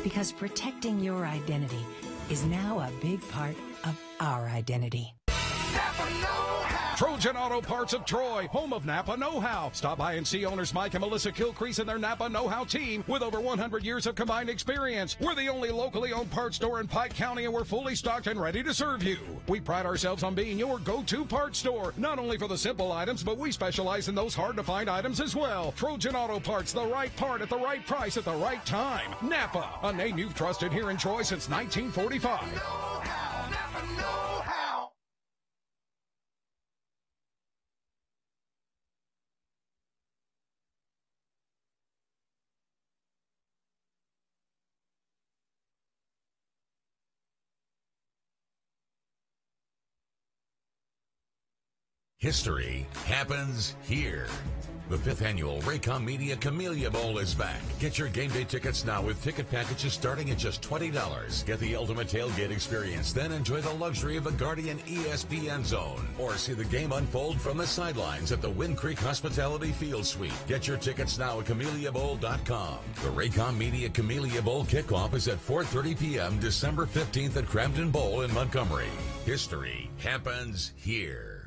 Because protecting your identity is now a big part of our identity. Trojan Auto Parts of Troy, home of Napa Know-How. Stop by and see owners Mike and Melissa Kilcrease and their Napa Know-How team with over 100 years of combined experience. We're the only locally owned parts store in Pike County, and we're fully stocked and ready to serve you. We pride ourselves on being your go-to parts store, not only for the simple items, but we specialize in those hard-to-find items as well. Trojan Auto Parts, the right part at the right price at the right time. Napa, a name you've trusted here in Troy since 1945. Know-how, Napa Know-How. History happens here. The 5th annual Raycom Media Camellia Bowl is back. Get your game day tickets now with ticket packages starting at just $20. Get the ultimate tailgate experience, then enjoy the luxury of a Guardian ESPN zone. Or see the game unfold from the sidelines at the Wind Creek Hospitality Field Suite. Get your tickets now at CameliaBowl.com. The Raycom Media Camellia Bowl kickoff is at 4:30 p.m. December 15th at Crampton Bowl in Montgomery. History happens here.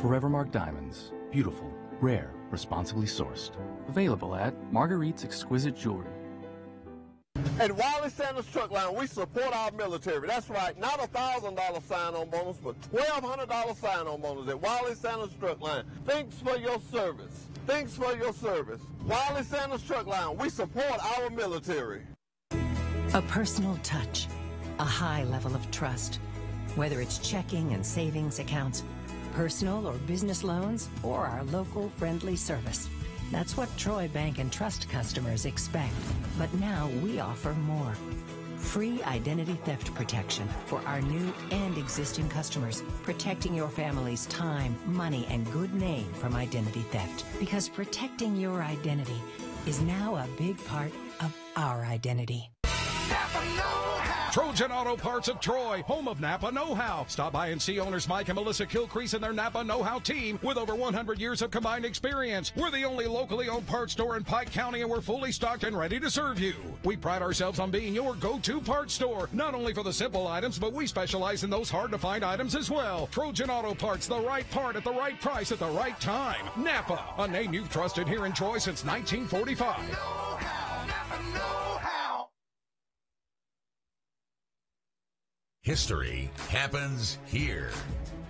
Forevermark Diamonds. Beautiful, rare, responsibly sourced. Available at Marguerite's Exquisite Jewelry. At Wiley Sanders Truck Line, we support our military. That's right, not $1,000 sign-on bonus, but $1,200 sign-on bonus at Wiley Sanders Truck Line. Thanks for your service. Thanks for your service. Wiley Sanders Truck Line, we support our military. A personal touch, a high level of trust. Whether it's checking and savings accounts, personal or business loans, or our local friendly service. That's what Troy Bank and Trust customers expect. But now we offer more. Free identity theft protection for our new and existing customers, protecting your family's time, money, and good name from identity theft. Because protecting your identity is now a big part of our identity. Napa Know-How. Trojan Auto Parts of Troy, home of Napa Know-How. Stop by and see owners Mike and Melissa Kilcrease and their Napa Know-How team with over 100 years of combined experience. We're the only locally owned parts store in Pike County, and we're fully stocked and ready to serve you. We pride ourselves on being your go-to parts store, not only for the simple items, but we specialize in those hard-to-find items as well. Trojan Auto Parts, the right part at the right price at the right time. Napa, a name you've trusted here in Troy since 1945. Know-how, Napa Know-How. History happens here.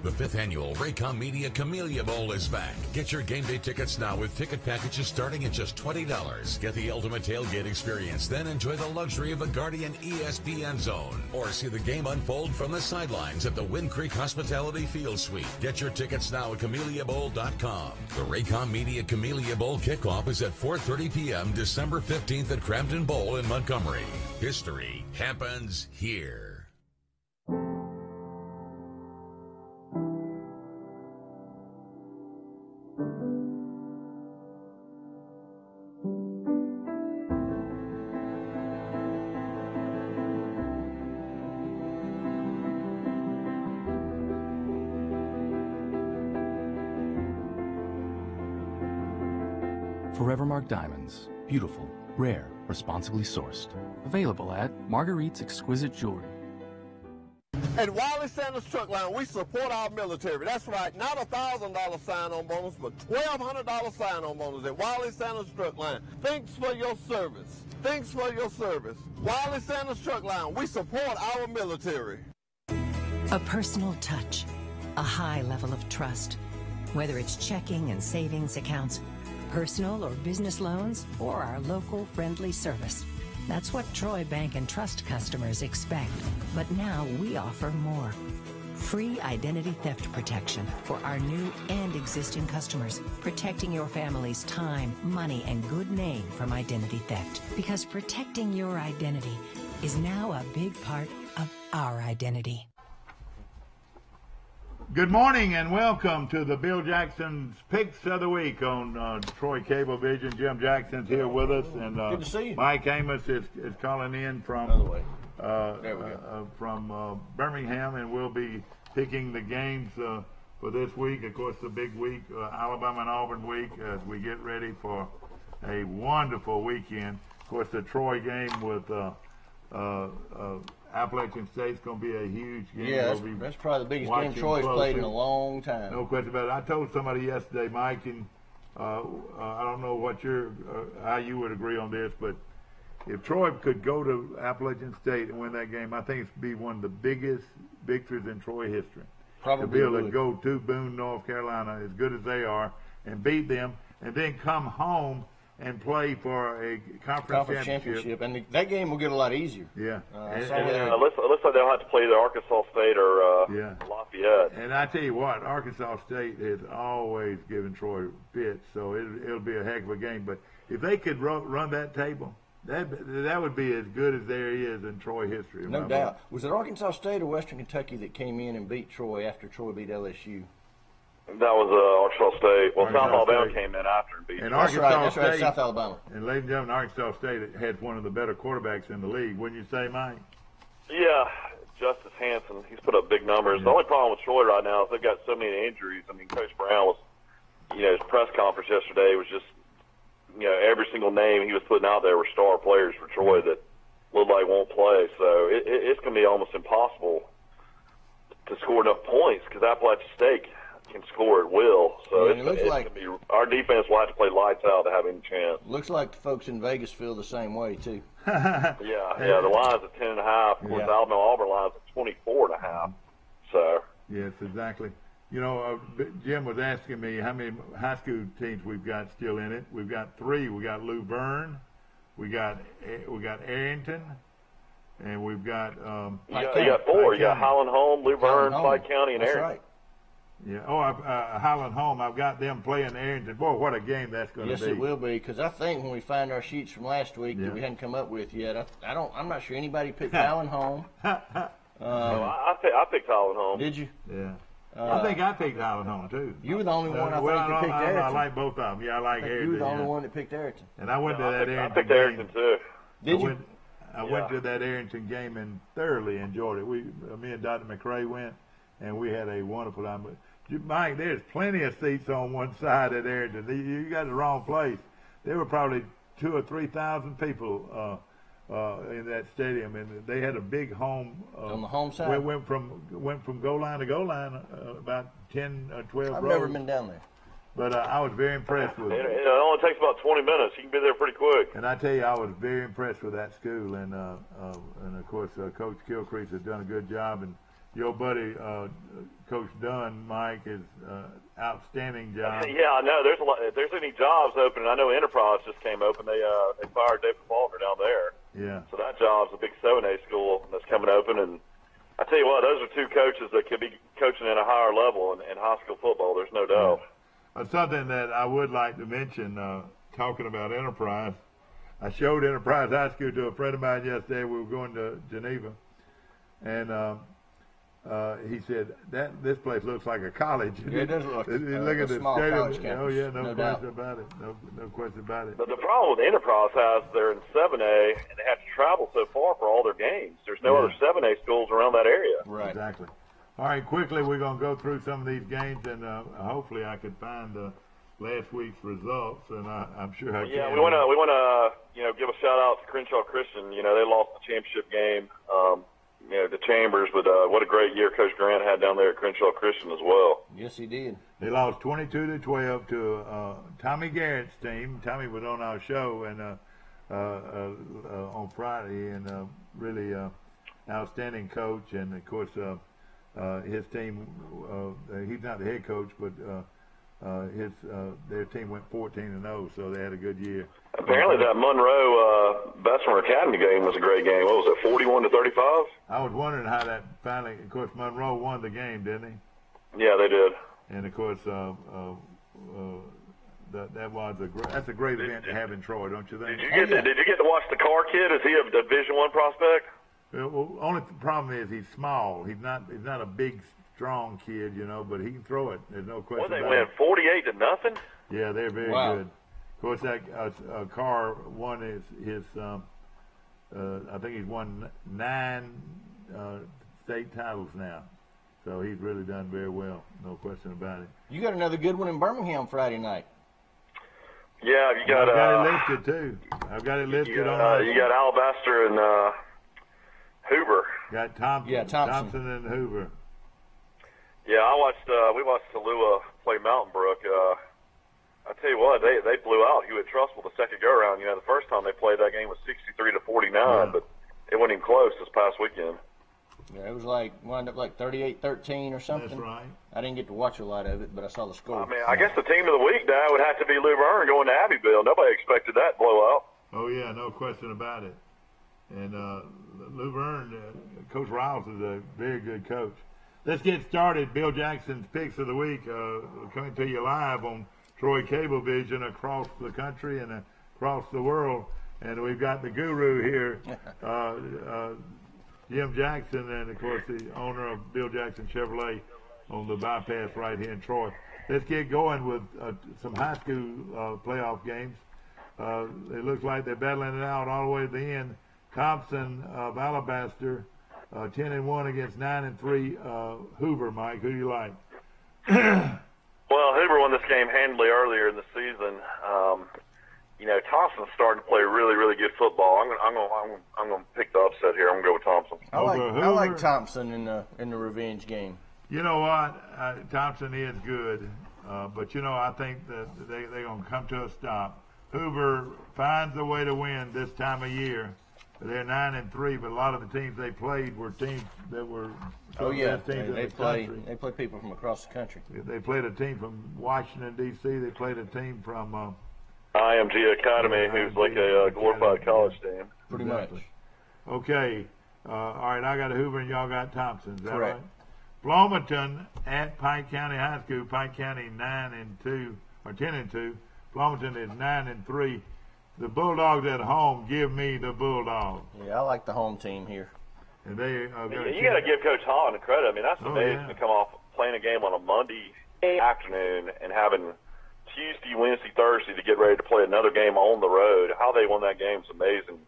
The 5th annual Raycom Media Camellia Bowl is back. Get your game day tickets now with ticket packages starting at just $20. Get the ultimate tailgate experience, then enjoy the luxury of a Guardian ESPN zone. Or see the game unfold from the sidelines at the Wind Creek Hospitality Field Suite. Get your tickets now at CameliaBowl.com. The Raycom Media Camellia Bowl kickoff is at 4:30 p.m. December 15th at Crampton Bowl in Montgomery. History happens here. Forevermark Diamonds. Beautiful, rare, responsibly sourced. Available at Marguerite's Exquisite Jewelry. At Wiley Sanders Truck Line, we support our military. That's right, not $1,000 sign-on bonus, but $1,200 sign-on bonus at Wiley Sanders Truck Line. Thanks for your service. Thanks for your service. Wiley Sanders Truck Line, we support our military. A personal touch, a high level of trust. Whether it's checking and savings accounts, personal or business loans, or our local friendly service. That's what Troy Bank and Trust customers expect. But now we offer more. Free identity theft protection for our new and existing customers, protecting your family's time, money, and good name from identity theft. Because protecting your identity is now a big part of our identity. Good morning and welcome to the Bill Jackson's Picks of the Week on Troy Cablevision. Jim Jackson's here with us, and good to see you. Mike Amos is calling in from Birmingham, and we'll be picking the games for this week. Of course, the big week, Alabama and Auburn week, as we get ready for a wonderful weekend. Of course, the Troy game with Appalachian State's going to be a huge game. Yeah, that's probably the biggest game Troy's played in a long time. No question about it. I told somebody yesterday, Mike, and I don't know what how you would agree on this, but if Troy could go to Appalachian State and win that game, I think it'd be one of the biggest victories in Troy history. Probably to be able to go to Boone, North Carolina, as good as they are, and beat them, and then come home and play for a conference championship. And that game will get a lot easier. Yeah. It looks like they'll have to play either Arkansas State or Lafayette. And I tell you what, Arkansas State has always given Troy fits, so it'll be a heck of a game. But if they could run that table, that would be as good as there is in Troy history. No doubt. Was it Arkansas State or Western Kentucky that came in and beat Troy after Troy beat LSU? That was Arkansas State. Well, South Alabama came in after and beat. And Arkansas State, South Alabama. And ladies and gentlemen, Arkansas State had one of the better quarterbacks in the league. Wouldn't you say, Mike? Yeah, Justice Hansen. He's put up big numbers. The only problem with Troy right now is they've got so many injuries. I mean, Coach Brown was, his press conference yesterday was just, every single name he was putting out there were star players for Troy that look like won't play. So it's going to be almost impossible to score enough points because Appalachian State can score at will. So it's going to be our defense will have to play lights out to have any chance. Looks like the folks in Vegas feel the same way too. Yeah. The line's at 10.5. Of course, Alabama Auburn line's at 24.5. So. Yes, exactly. Jim was asking me how many high school teams we've got still in it. We've got 3. We got Luverne, we got Arrington, and we've got you got 4. You got Highland Home, Luverne, Pike County, and Arrington. Right. Yeah. Highland Home. I've got them playing Arrington. Boy, what a game that's going to be. Yes, it will be. Because I think when we find our sheets from last week that we hadn't come up with yet, I'm not sure anybody picked Highland Home. I picked Highland Home. Did you? Yeah. I think I picked Highland Home too. You were the only one I think that picked Arrington. I like both of them. Yeah, I like Arrington. You were the only one that picked Arrington. And I went to that Arrington. I picked Arrington too. Did you? I went to that Arrington game and thoroughly enjoyed it. Me and Dr. McRae went, and we had a wonderful time. But Mike, there's plenty of seats on one side at Arrington. You got the wrong place. There were probably 2,000 or 3,000 people in that stadium, and they had a big home. On the home side? Went from goal line to goal line, about 10 or 12 I've rows. never been down there. But I was very impressed with it. It only takes about 20 minutes. You can be there pretty quick. And I tell you, I was very impressed with that school, and of course, Coach Gilcrease has done a good job, and your buddy Coach Dunn, Mike, is outstanding job. Yeah, I know. If there's any jobs open, I know Enterprise just came open. They fired David Faulkner down there. Yeah. So that job's a big 7A school that's coming open, and I tell you what, those are 2 coaches that could be coaching at a higher level in high school football. There's no doubt. Something that I would like to mention, talking about Enterprise, I showed Enterprise High School to a friend of mine yesterday. We were going to Geneva, and he said this place looks like a college. Yeah, it does look like a small college campus. Oh yeah, no question doubt. about it. No question about it. But the problem with Enterprise House, they're in 7A, and they have to travel so far for all their games. There's no other 7A schools around that area. Right. Exactly. All right, quickly we're going to go through some of these games, and hopefully I could find last week's results, and I'm sure I can. Yeah, we want to give a shout out to Crenshaw Christian. They lost the championship game. To Chambers, but what a great year Coach Grant had down there at Crenshaw Christian as well. Yes, he did. They lost 22-12 to Tommy Garrett's team. Tommy was on our show and on Friday, and really outstanding coach. And of course, his team. He's not the head coach, but their team went 14-0, so they had a good year. Apparently, that Monroe Bessemer Academy game was a great game. What was it, 41-35? I was wondering how that finally. Of course, Monroe won the game, didn't he? Yeah, they did. And of course, that was that's a great event to have in Troy, don't you think? Did you get to watch the Carr kid? Is he a Division I prospect? Well, only problem is he's small. He's not a big, strong kid, but he can throw it. There's no question Well, they about win it. 48-0. Yeah, they're very good. Of course, that Carr won his I think he's won 9 state titles now. So he's really done very well, no question about it. You got another good one in Birmingham Friday night. Yeah, you got. I've got it listed too. I've got it listed on. You got Alabaster and Hoover. Got Thompson. Yeah, Thompson and Hoover. Yeah, we watched Tallulah play Mountain Brook. I tell you what, they blew out Hewitt Trustful the second go around. The first time they played that game was 63-49, but it wasn't even close this past weekend. Yeah, it was wound up 38-13 or something. That's right. I didn't get to watch a lot of it, but I saw the score. I mean, I guess the team of the week now would have to be Luverne going to Abbeville. Nobody expected that blowout. Oh yeah, no question about it. And Luverne, Coach Riles is a very good coach. Let's get started. Bill Jackson's picks of the week coming to you live on Troy Cablevision across the country and across the world. And we've got the guru here, Jim Jackson, and, of course, the owner of Bill Jackson Chevrolet on the bypass right here in Troy. Let's get going with some high school playoff games. It looks like they're battling it out all the way to the end. Thompson of Alabaster, 10-1 against 9-3 Hoover. Mike, who do you like? Well, Hoover won this game handily earlier in the season. Thompson's starting to play really, really good football. I'm going to pick the upset here. I'm going to go with Thompson. I like Thompson in the revenge game. You know what? Thompson is good, but I think that they're going to come to a stop. Hoover finds a way to win this time of year. They're 9-3, but a lot of the teams they played were teams that were. Oh yeah, teams they play people from across the country. They played a team from Washington D.C. They played a team from IMG Academy, who's like a glorified college team. Pretty much. Okay, all right. I got a Hoover and y'all got Thompson. Is that Correct. right? Bloomington at Pike County High School. Pike County 9-2 or 10-2. Bloomington is 9-3. The Bulldogs at home. Give me the Bulldogs. Yeah, I like the home team here. And they you got to give Coach Holland credit. I mean, that's amazing to come off playing a game on a Monday afternoon and having Tuesday, Wednesday, Thursday to get ready to play another game on the road. How they won that game is amazing.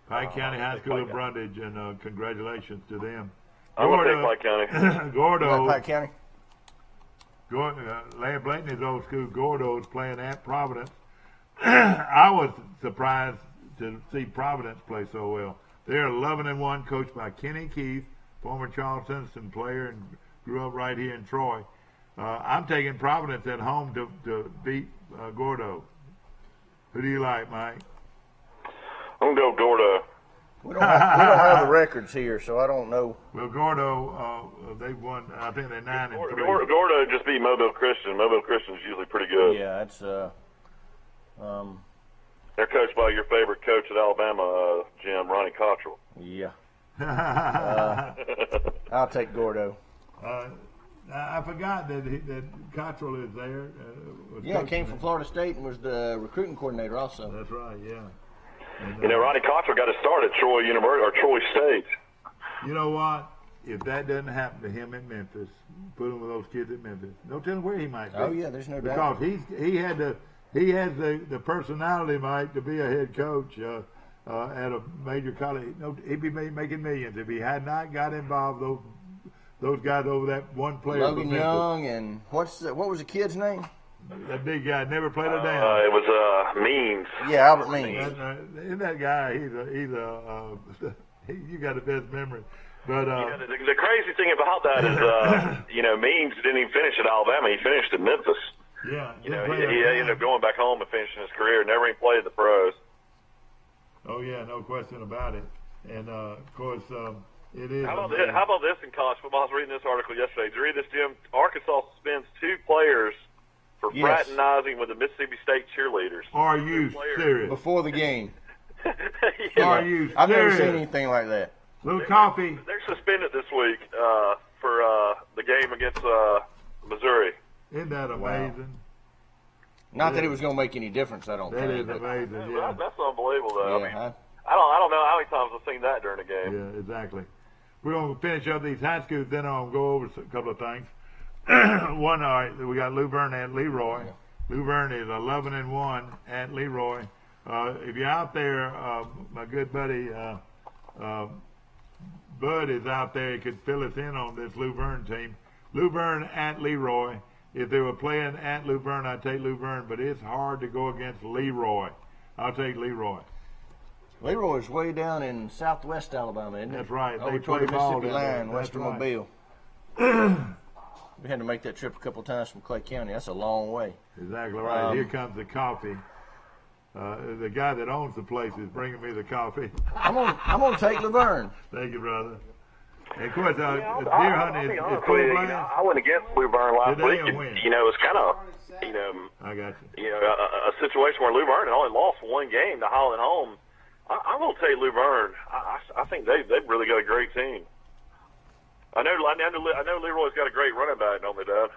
Pike County High School of Brundage, and congratulations to them. I'm going to take Pike County. Gordo. Pike County. Larry Blayton's old school. Gordo is playing at Providence. I was surprised to see Providence play so well. They're 11-1, coached by Kenny Keith, former Charles Simpson player, and grew up right here in Troy. I'm taking Providence at home to beat Gordo. Who do you like, Mike? I'm going to go Gordo. We don't have the records here, so I don't know. Well, Gordo, they've won. I think they're 9-3. Gordo just beat Mobile Christian. Mobile Christian's usually pretty good. Yeah, it's they're coached by your favorite coach at Alabama, Jim, Ronnie Cottrell. Yeah. I'll take Gordo. I forgot that Cottrell is there. Yeah, he came from Florida State and was the recruiting coordinator also. That's right, yeah. And, Ronnie Cottrell got to start at Troy University or Troy State. You know what? If that doesn't happen to him in Memphis, put him with those kids at Memphis. Don't tell him where he might be. Oh yeah, there's no doubt. Because he has the personality, Mike, to be a head coach at a major college. No, he'd be making millions if he had not got involved. Those guys over that one player. Logan Young and what was the kid's name? That big guy never played a down. It was Means. Yeah, Albert Means. Isn't that guy? You got the best memory. But the crazy thing about that is, Means didn't even finish at Alabama. He finished at Memphis. Yeah. He ended up going back home and finishing his career. Never even played the pros. Oh yeah, no question about it. And of course, it is. How about this in college football? I was reading this article yesterday. Did you read this, Jim? Arkansas suspends 2 players for fraternizing with the Mississippi State cheerleaders. Are you serious? Before the game. Yeah. Are you serious? I've never seen anything like that. Little coffee. They're suspended this week for the game against Missouri. Isn't that amazing? Not that it was going to make any difference, I don't think. That is amazing, yeah. That's unbelievable, though. Yeah, I don't know how many times I've seen that during a game. Yeah, exactly. we're going to finish up these high schools, then I'll go over a couple of things. One, all right, we got Luverne at Leroy. Yeah. Luverne is 11-1 at Leroy. If you're out there, my good buddy Bud is out there. He could fill us in on this Luverne team. Luverne at Leroy. If they were playing at Luverne, I'd take Luverne, but it's hard to go against Leroy. I'll take Leroy. Leroy's way down in southwest Alabama, isn't it? That's right. Over they toward play the ball Mississippi line, That's western right. Mobile. We had to make that trip a couple of times from Clay County. That's a long way. Exactly right. Here comes the coffee. The guy that owns the place is bringing me the coffee. I'm gonna take Luverne. Thank you, brother. And of course, deer hunting is full blast. I went against Luverne last week. You know, it's kind of, I got you. You know, a situation where Luverne only lost one game to Holland Home. I'm gonna take Luverne. I think they've really got a great team. I know Leroy's got a great running back, don't they, Dad?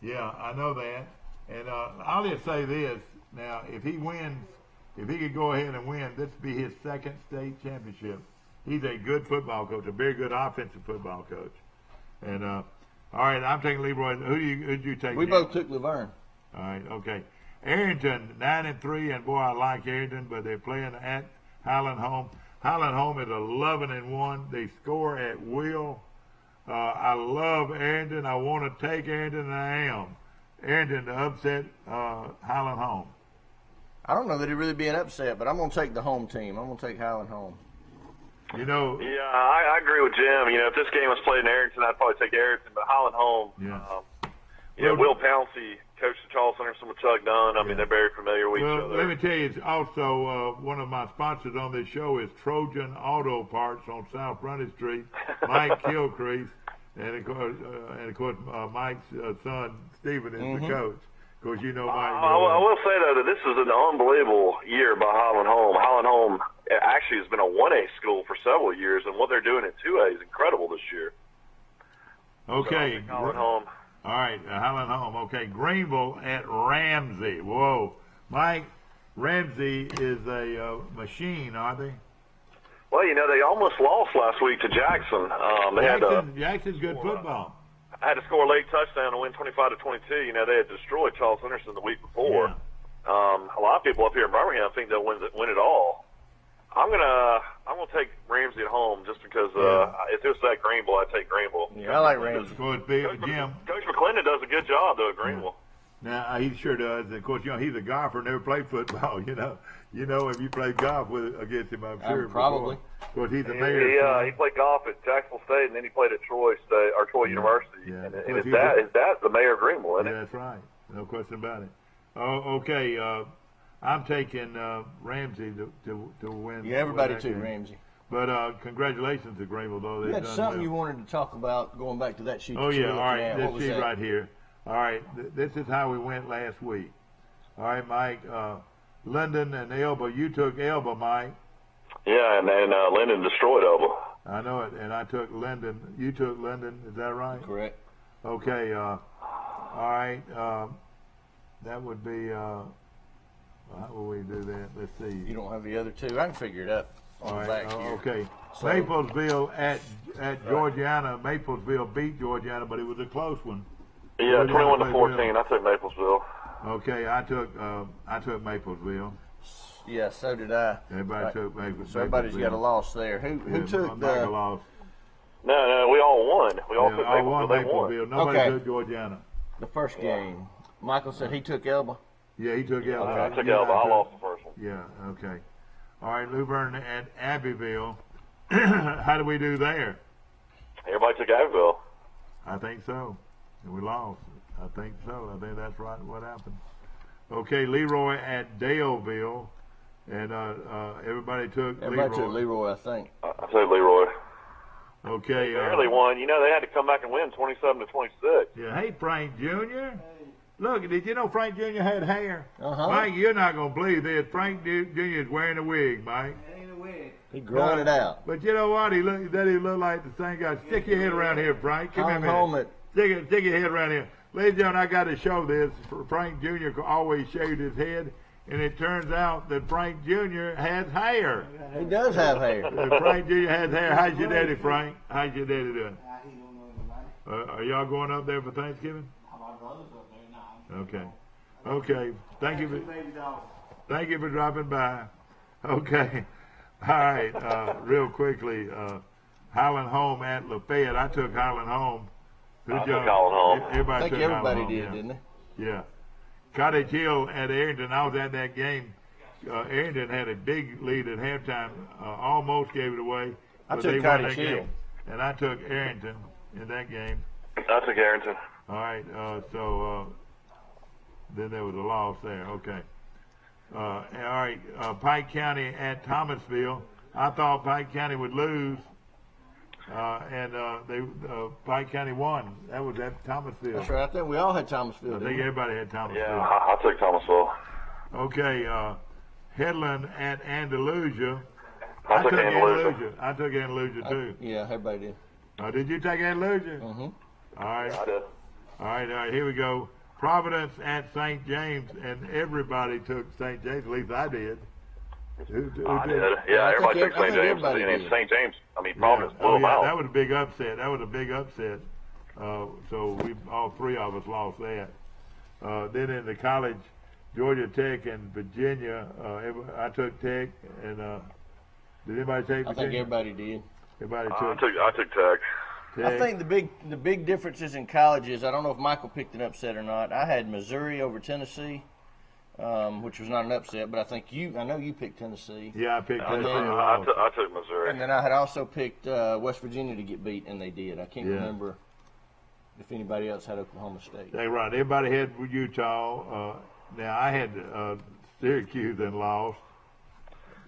Yeah, I know that. And I'll just say this. Now, if he wins, if he could go ahead and win, this would be his second state championship. He's a good football coach, a very good offensive football coach. And, all right, I'm taking Leroy. Who'd you take? We both took Luverne. All right, okay. Arrington, 9-3, and boy, I like Arrington, but they're playing at Highland Home. Highland Home is 11-1. They score at will. I love Arrington. I want to take Arrington, and I am. Arrington to upset Highland Home. I don't know that it'd really be an upset, but I'm going to take the home team. I'm going to take Highland Home. You know. Yeah, I agree with Jim. You know, if this game was played in Arrington, I'd probably take Arrington, but Highland Home. Yeah. Will Pouncey coached the Charles Henderson with Chuck Dunn. I mean, they're very familiar with each other. Let me tell you, it's also one of my sponsors on this show is Trojan Auto Parts on South Brunny Street. Mike Kilcrease, and of course, Mike's son Stephen is the coach. Of course, you know Mike. I will say though that this is an unbelievable year by Highland Home. Highland Home actually has been a 1A school for several years, and what they're doing at 2A is incredible this year. Okay. So Highland Home. All right, Highland Home. Okay, Greenville at Ramsey. Whoa. Mike, Ramsey is a machine, are they? Well, you know, they almost lost last week to Jackson. Jackson's good football. I had to score a late touchdown to win 25-22. You know, they had destroyed Charles Henderson the week before. Yeah. A lot of people up here in Birmingham think they'll win it all. I'm gonna take Ramsey at home just because if it was at Greenville, I'd take Greenville. Yeah, I like Ramsey. Coach McClendon does a good job though at Greenville. Now he sure does. And of course, you know he's a golfer, never played football. You know if you played golf against him, I'm sure. Probably. Of course, he's the mayor. He played golf at Jacksonville State, and then he played at Troy State or Troy University. Yeah. And his dad's the mayor of Greenville, isn't it? That's right. No question about it. Oh, okay. I'm taking Ramsey to win. Yeah, everybody took Ramsey. But congratulations to Greenville, though. You had something you wanted to talk about going back to that sheet. Oh, yeah. All right. This sheet right here. All right. This is how we went last week. All right, Mike. Linden and Elba. You took Elba, Mike. Yeah, and Linden destroyed Elba. I know it. And I took Linden. You took Linden. Is that right? Correct. Okay. All right. That would be... how will we do that? Let's see. You don't have the other two. I can figure it out on the back here. Okay. So, Maplesville at Georgiana. Maplesville beat Georgiana, but it was a close one. Yeah, 21-14. I took Maplesville. Okay, I took Maplesville. Yeah, so did I. Everybody took Maplesville. So everybody's got a loss there. Who took the? No, we all won. We all took Maplesville. Nobody took Georgiana. The first game. Michael said he took Elba. Yeah, he took Elba. I took Elba. I lost the first one. Yeah, okay. All right, Luverne at Abbeville. How do we do there? Everybody took Abbeville. I think so. And we lost. I think so. I think that's right what happened. Okay, Leroy at Daleville. And everybody took Leroy. Everybody took Leroy, I think. I took Leroy. Okay. They barely won. You know, they had to come back and win 27-26. Yeah. Hey, Frank Jr. Look, did you know Frank Jr. had hair? Uh-huh. Mike, you're not going to believe this. Frank Jr. is wearing a wig, Mike. It ain't a wig. He growing it out. But you know what? He look like the same guy. Stick your head around here, Frank. Come here a minute. Stick your head around here. Ladies and gentlemen, I got to show this. Frank Jr. always shaved his head. and it turns out that Frank Jr. has hair. He does have hair. Frank Jr. has hair. How's your daddy, Frank? How's your daddy doing? Are y'all going up there for Thanksgiving? Okay. Okay. Thank you for dropping by. Okay. All right. Real quickly, Highland Home at Lafayette. I took Highland Home. I took Highland Home. I think everybody did, didn't they? Yeah. Cottage Hill at Arrington. I was at that game. Arrington had a big lead at halftime. Almost gave it away. I took Cottage Hill. And I took Arrington in that game. I took Arrington. All right. So then there was a loss there. Okay. All right. Pike County at Thomasville. I thought Pike County would lose. And Pike County won. That was at Thomasville. That's right. I think we all had Thomasville. I think everybody had Thomasville. Yeah, I took Thomasville. Okay, Headland at Andalusia. I took Andalusia. I took Andalusia too. Yeah, everybody did. Did you take Andalusia? Mm-hmm. All right. I did. All right. Here we go. Providence at St. James, and everybody took St. James. At least I did. Who I did. Yeah, everybody took St. James. And St. James, Providence blew them out. That was a big upset. So all three of us lost that. Then in the college, Georgia Tech and Virginia, I took Tech. And did anybody take Virginia? I think everybody did. Everybody took. I took Tech. I think the big differences in colleges. I don't know if Michael picked an upset or not. I had Missouri over Tennessee. Which was not an upset, but I know you picked Tennessee. Yeah, I picked Tennessee. I took Missouri. And then I had also picked West Virginia to get beat, and they did. I can't remember if anybody else had Oklahoma State. That's right. Everybody had Utah. Now, I had Syracuse and lost.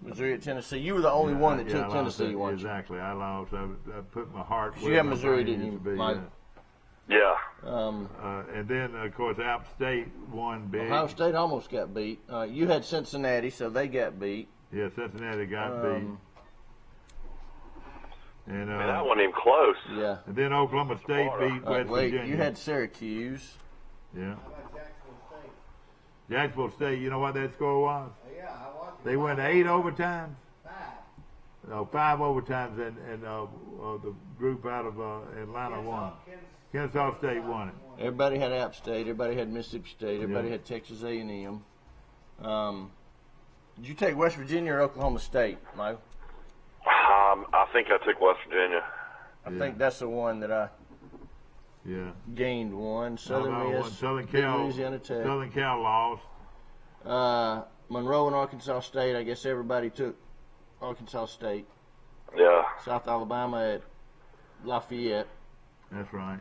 Missouri at Tennessee. You were the only one that took Tennessee, weren't you? Exactly. I lost. I put my heart where you had Missouri, didn't you, Mike? Yeah. And then, of course, App State won big. Ohio State almost got beat. You had Cincinnati, so they got beat. Yeah, Cincinnati got beat. And that wasn't even close. Yeah. And then Oklahoma State beat West Virginia. You had Syracuse. Yeah. Jacksonville State, you know what that score was? Yeah, I watched. They went 8 overtimes. 5. No, 5 overtimes, and the group out of Atlanta won. Kennesaw State won it. Everybody had App State. Everybody had Mississippi State. Everybody had Texas A&M. Did you take West Virginia or Oklahoma State, Mike? I think I took West Virginia. I think that's the one that I gained one. Southern Miss, Southern Cal, Louisiana Tech. Southern Cal lost. Monroe and Arkansas State. I guess everybody took Arkansas State. Yeah. South Alabama at Lafayette. That's right.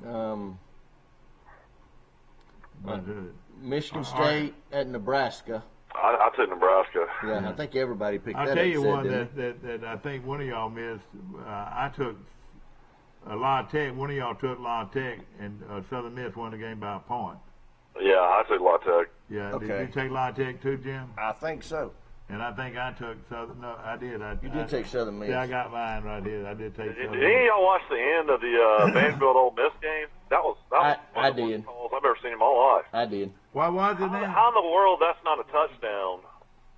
Michigan State at Nebraska. I took Nebraska. Yeah, I think everybody picked that. I'll tell you one that I think one of y'all missed. I took La Tech. One of y'all took La Tech, and Southern Miss won the game by a point. Yeah, I took La Tech. Yeah, okay. Did you take La Tech too, Jim? I think so. And I think I took Southern. No, I did. You did take Southern Miss. Yeah, I got mine right here. I did take Southern Miss. Did any of y'all watch the end of the Vanderbilt Ole Miss game? That was one of the worst calls I've ever seen in my life. I did. Why was it now? How in the world that's not a touchdown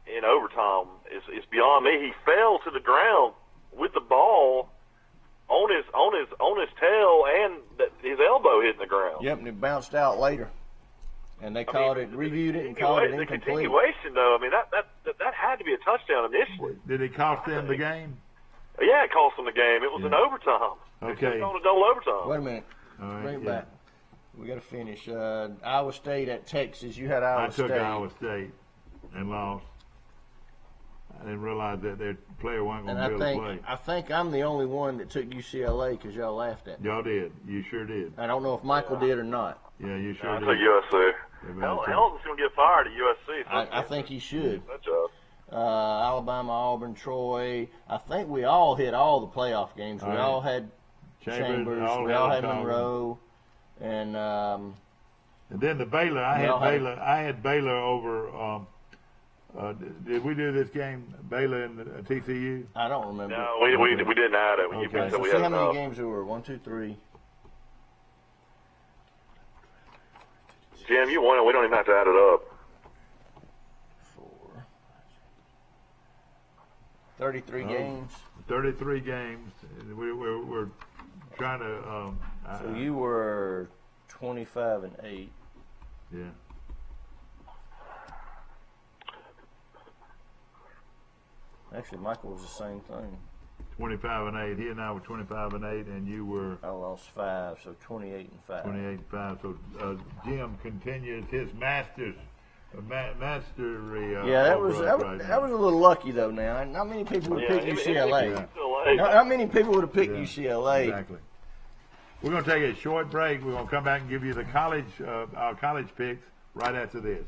in overtime is beyond me. He fell to the ground with the ball on his tail and his elbow hitting the ground. Yep, and it bounced out later. And they reviewed it and called it incomplete. The continuation, though, I mean, that had to be a touchdown initially. Did it cost them the game? Yeah, it cost them the game. It was an overtime. Okay. It was on a double overtime. Wait a minute. All right, bring it back. We got to finish. Iowa State at Texas. You had Iowa State. I took Iowa State and lost. I didn't realize that their player wasn't going to be able to play. I think I'm the only one that took UCLA because y'all laughed at me. Y'all did. You sure did. I don't know if Michael did or not. Yeah, you sure did. I took USC. Helton's going to get fired at USC. I think he should. That job. Alabama, Auburn, Troy. I think we all hit all the playoff games. We all had Chambers. We all had Monroe. And then the Baylor. I had Baylor over. Did we do this game, Baylor and TCU? I don't remember. No, we didn't add it. Okay. So see how many games there were. 1, 2, 3. Jim, you won it. We don't even have to add it up. 4. 33 games. 33 games. We're trying to. So you were 25-8. Yeah. Actually, Michael was the same thing. 25-8. He and I were 25-8, and you were. I lost 5, so 28-5. 28-5. So Jim continues his mastery. Yeah, that was a little lucky though. Now, not many people would have picked UCLA. Not many people would have picked UCLA. Exactly. We're going to take a short break. We're going to come back and give you the our college picks right after this.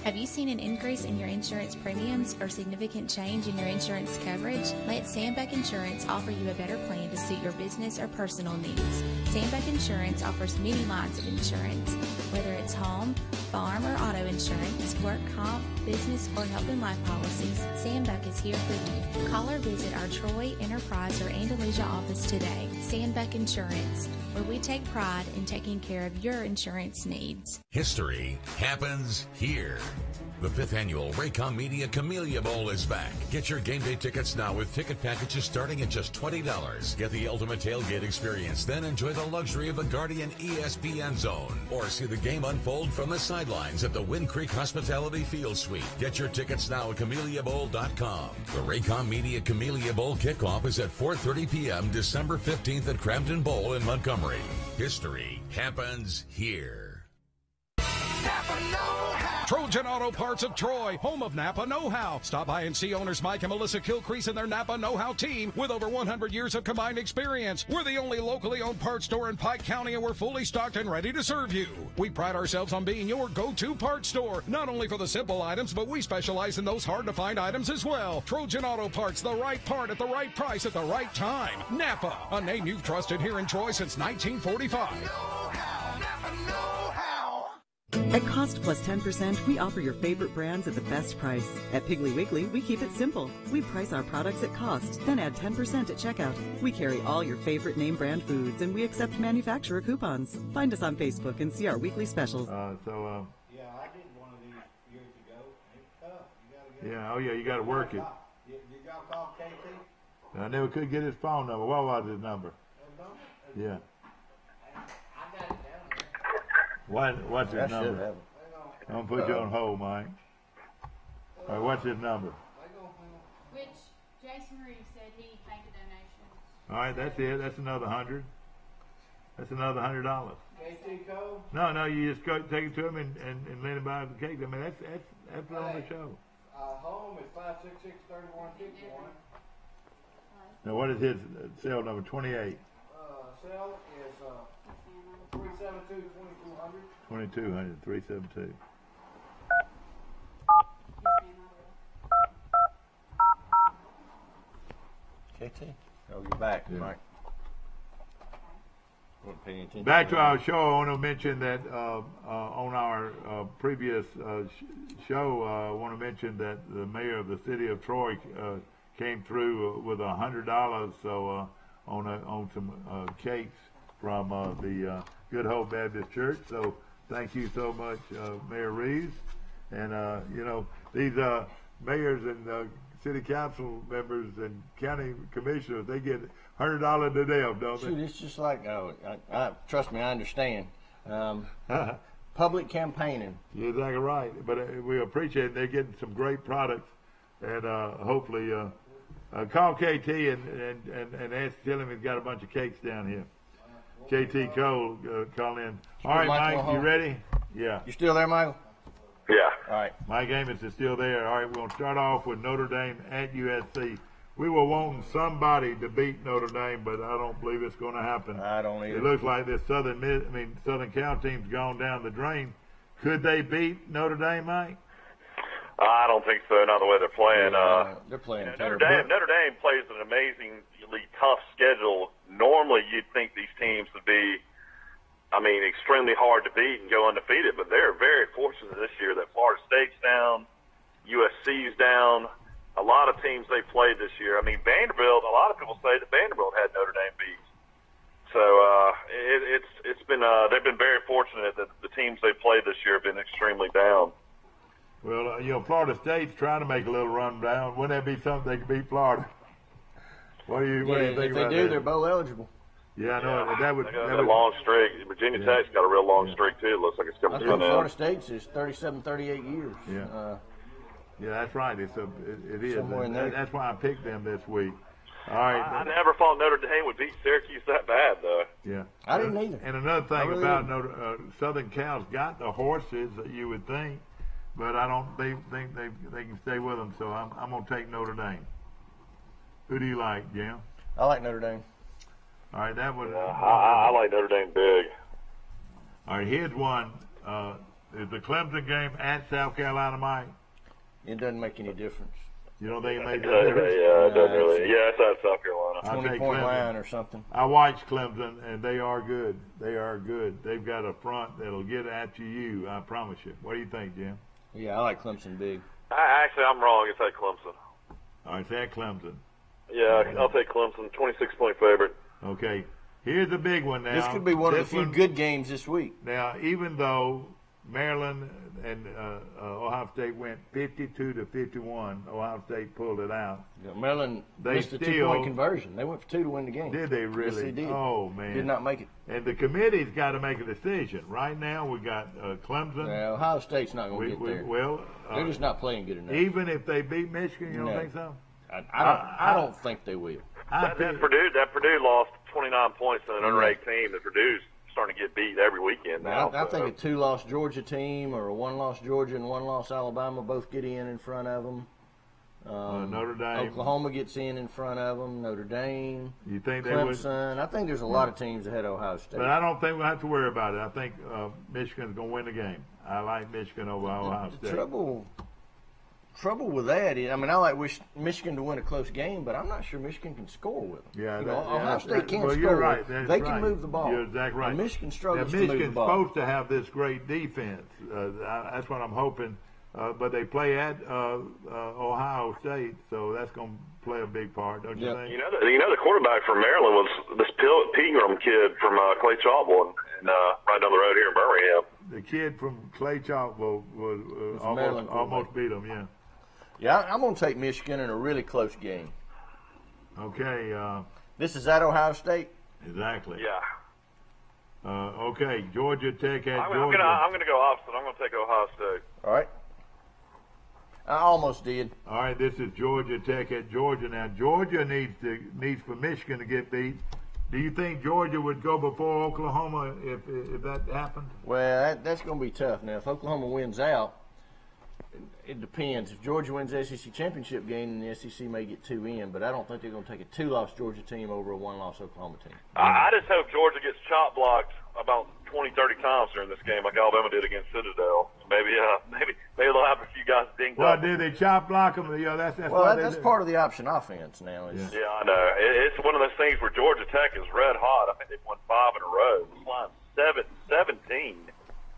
Have you seen an increase in your insurance premiums or significant change in your insurance coverage? Let Sandbeck Insurance offer you a better plan to suit your business or personal needs. Sandbeck Insurance offers many lines of insurance, whether it's home, farm, or auto insurance, work comp, business, or health and life policies. Sandbeck is here for you. Call or visit our Troy, Enterprise, or Andalusia office today. Sandbeck Insurance, where we take pride in taking care of your insurance needs. History happens here. The 5th annual Raycom Media Camellia Bowl is back. Get your game day tickets now with ticket packages starting at just $20. Get the ultimate tailgate experience, then enjoy the luxury of the Guardian ESPN Zone. Or see the game unfold from the sidelines at the Wind Creek Hospitality Field Suite. Get your tickets now at CameliaBowl.com. The Raycom Media Camellia Bowl kickoff is at 4:30 p.m. December 15th at Crampton Bowl in Montgomery. History happens here. Napa know-how. Trojan Auto Parts of Troy, home of Napa know-how. Stop by and see owners Mike and Melissa Kilcrease and their Napa know-how team with over 100 years of combined experience. We're the only locally owned parts store in Pike County, and we're fully stocked and ready to serve you. We pride ourselves on being your go-to parts store, not only for the simple items, but we specialize in those hard-to-find items as well. Trojan Auto Parts, the right part at the right price at the right time. Napa, a name you've trusted here in Troy since 1945. Know-how. Napa know-how. At Cost Plus 10%, we offer your favorite brands at the best price. At Piggly Wiggly, we keep it simple. We price our products at cost, then add 10% at checkout. We carry all your favorite name brand foods, and we accept manufacturer coupons. Find us on Facebook and see our weekly specials. Yeah, I did one of these years ago. It's tough. You got to work it. Did y'all call KT? I never could get his phone number. What was his number? Yeah. I got it down there. What's his number? I'm going to put you on hold, Mike. All right, what's his number? Which Jason Reeves said he made a donation. All right, that's it. That's another $100. That's another $100. KT Cole? No, you just go take it to him and let him buy the cake. I mean, that's on the show. Home is 566-3151. Now, what is his cell number? 28. Cell is 372-2200. 2200 372. KT. Oh, you're back, Mike. Back to our show. I want to mention that on our previous show, I want to mention that the mayor of the city of Troy came through with $100 on some cakes from the Good Hope Baptist Church. So thank you so much, Mayor Reeves. And these mayors and city council members and county commissioners, they get $100 to them, don't they? Shoot, it's just like, trust me, I understand. Public campaigning. You're exactly right. But we appreciate it. They're getting some great products. And hopefully, call KT and tell him he's got a bunch of cakes down here. KT Cole, call in. All right, Mike, you ready? Yeah. You still there, Michael? Yeah. All right. Mike Amos is still there. All right, we're going to start off with Notre Dame at USC. We were wanting somebody to beat Notre Dame, but I don't believe it's going to happen. I don't either. It looks like this Southern Cal team's gone down the drain. Could they beat Notre Dame, Mike? I don't think so. Not the way they're playing. They're playing Notre Dame plays an amazingly tough schedule. Normally, you'd think these teams would be, extremely hard to beat and go undefeated, but they're very fortunate this year that Florida State's down, USC's down. A lot of teams they played this year. Vanderbilt, a lot of people say that Vanderbilt had Notre Dame beat. So it's been they've been very fortunate that the teams they played this year have been extremely down. Well, Florida State's trying to make a little run down. Wouldn't that be something they could beat Florida? What do you think if they about do, that? they're bowl eligible. Yeah, I know. Yeah, That would. they got That a would long streak. Virginia Tech's got a real long streak too. It looks like it's coming I to think an Florida end. State's is 37, 38 years. Yeah. Yeah, that's right. It is. Somewhere in there. That's why I picked them this week. All right. I never thought Notre Dame would beat Syracuse that bad, though. Yeah. I didn't either. And another thing really about Southern Cal's got the horses that you would think, but I don't think they can stay with them. So I'm going to take Notre Dame. Who do you like, Jim? I like Notre Dame. All right, that was. I like Notre Dame big. All right, here's one. Is the Clemson game at South Carolina, Mike? It doesn't make any difference. You don't think it makes a Yeah, difference? it doesn't really. Yeah, it's at South Carolina. I'll take 20-point Clemson. line or something. I watched Clemson, and they are good. They are good. They've got a front that'll get at you, I promise you. What do you think, Jim? Yeah, I like Clemson big. Actually, I'm wrong. It's at Clemson. All right, it's at Clemson. Yeah, I'll take Clemson. 26-point favorite. Okay. Here's a big one now. This could be one of the few good games this week. Now, even though Maryland and Ohio State went 52-51, Ohio State pulled it out. Yeah, Maryland They missed the still- 2-point conversion. They went for 2 to win the game. Did they really? Yes, they did. Oh, man. Did not make it. And the committee's got to make a decision. Right now, we got Clemson. Yeah, Ohio State's not going to get there. Well, they're just not playing good enough. even if they beat Michigan, you don't No. think so? I don't think they will. That Purdue lost 29 points to an unranked team. And Purdue's starting to get beat every weekend now. I think a 2-loss Georgia team or a 1-loss Georgia and 1-loss Alabama both get in front of them. Notre Dame. Oklahoma gets in front of them. Notre Dame. You think they would? Clemson. I think there's a lot of teams ahead of Ohio State. But I don't think we'll have to worry about it. I think Michigan's going to win the game. I like Michigan over Ohio The State. trouble with that is, I mean, I like Michigan to win a close game, but I'm not sure Michigan can score with them. Yeah, Ohio State can't well, score. you're right. That's They right. can move the ball. You're exactly right. And Michigan struggles now, to move the Michigan's ball. supposed to have this great defense. That's what I'm hoping. But they play at Ohio State, so that's going to play a big part, don't you think? You know, the quarterback from Maryland was this Pegram kid from Clay Chalkville, and right down the road here in Birmingham. The kid from Clay Chalkville was almost beat them, yeah. Yeah, I'm going to take Michigan in a really close game. Okay. This is at Ohio State? Exactly. Yeah. Okay, Georgia Tech at I'm Georgia. going to go opposite. I'm going to take Ohio State. All right. I almost did. All right, this is Georgia Tech at Georgia. Now, Georgia needs for Michigan to get beat. Do you think Georgia would go before Oklahoma if that happened? Well, that's going to be tough. Now, if Oklahoma wins out, it depends. If Georgia wins the SEC championship game, then the SEC may get 2 in, but I don't think they're going to take a 2-loss Georgia team over a 1-loss Oklahoma team. I just hope Georgia gets chop blocked about 20, 30 times during this game, like Alabama did against Citadel. Maybe they'll have a few guys dinged Well, up. did they chop block them? Yeah, that's part of the option offense now. Yeah, I know. It's one of those things where Georgia Tech is red hot. I think they've won 5 in a row. It's line 17.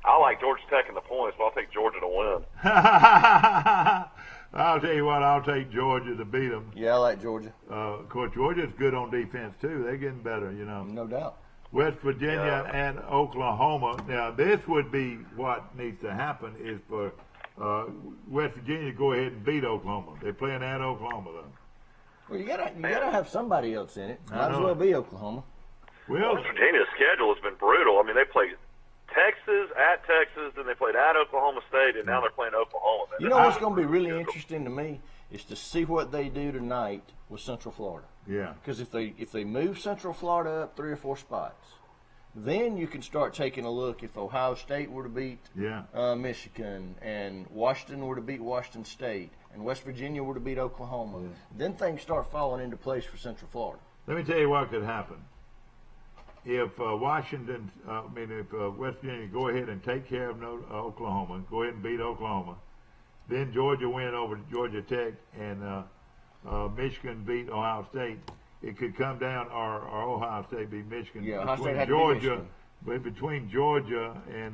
I like Georgia Tech in the points, but I'll take Georgia to win. I'll tell you what, I'll take Georgia to beat them. Yeah, I like Georgia. Of course, Georgia's good on defense, too. They're getting better, you know. No doubt. West Virginia and Oklahoma. Now, this would be what needs to happen is for West Virginia to go ahead and beat Oklahoma. They're playing at Oklahoma, though. Well, you gotta have somebody else in it. Might as well be Oklahoma. Well, West Virginia's schedule has been brutal. I mean, they played Texas, then they played at Oklahoma State, and now they're playing Oklahoma. You know what's going to be really interesting to me is to see what they do tonight with Central Florida. Yeah. Because if they move Central Florida up 3 or 4 spots, then you can start taking a look if Ohio State were to beat Michigan and Washington were to beat Washington State and West Virginia were to beat Oklahoma. Yeah. Then things start falling into place for Central Florida. Let me tell you what could happen. If West Virginia go ahead and take care of Oklahoma, go ahead and beat Oklahoma, then Georgia win over Georgia Tech and Michigan beat Ohio State, it could come down, or Ohio State beat Michigan. Yeah, Ohio State had Georgia, to beat Michigan. But between Georgia and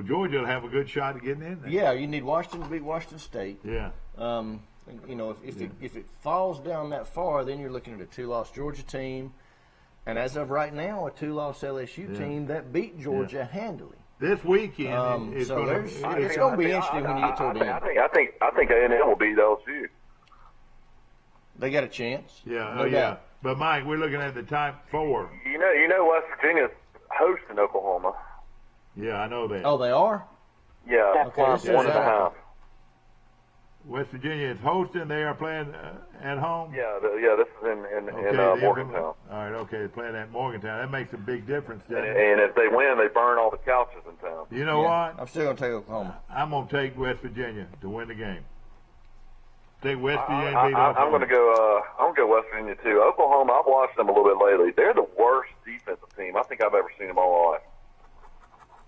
Georgia will have a good shot at getting in there. Yeah, you need Washington to beat Washington State. Yeah. If it falls down that far, then you're looking at a 2-loss Georgia team, And as of right now, a 2-loss LSU team that beat Georgia handily. This weekend, it's so going to be interesting when you get toward the end. I think A&M will beat LSU. They got a chance. Yeah, no doubt. But Mike, we're looking at the top 4. You know, West Virginia's hosting Oklahoma. Yeah, I know that. Oh, they are? Yeah, okay, 1.5. West Virginia is hosting. They are playing at home. Yeah, this is in Morgantown. All right, okay, they're playing at Morgantown. That makes a big difference. And if they win, they burn all the couches in town. You know what? I'm still going to take Oklahoma. I'm going to take West Virginia to win the game. Take West Virginia. I'm going to go. I'm going to go West Virginia too. Oklahoma. I've watched them a little bit lately. They're the worst defensive team I think I've ever seen in my life.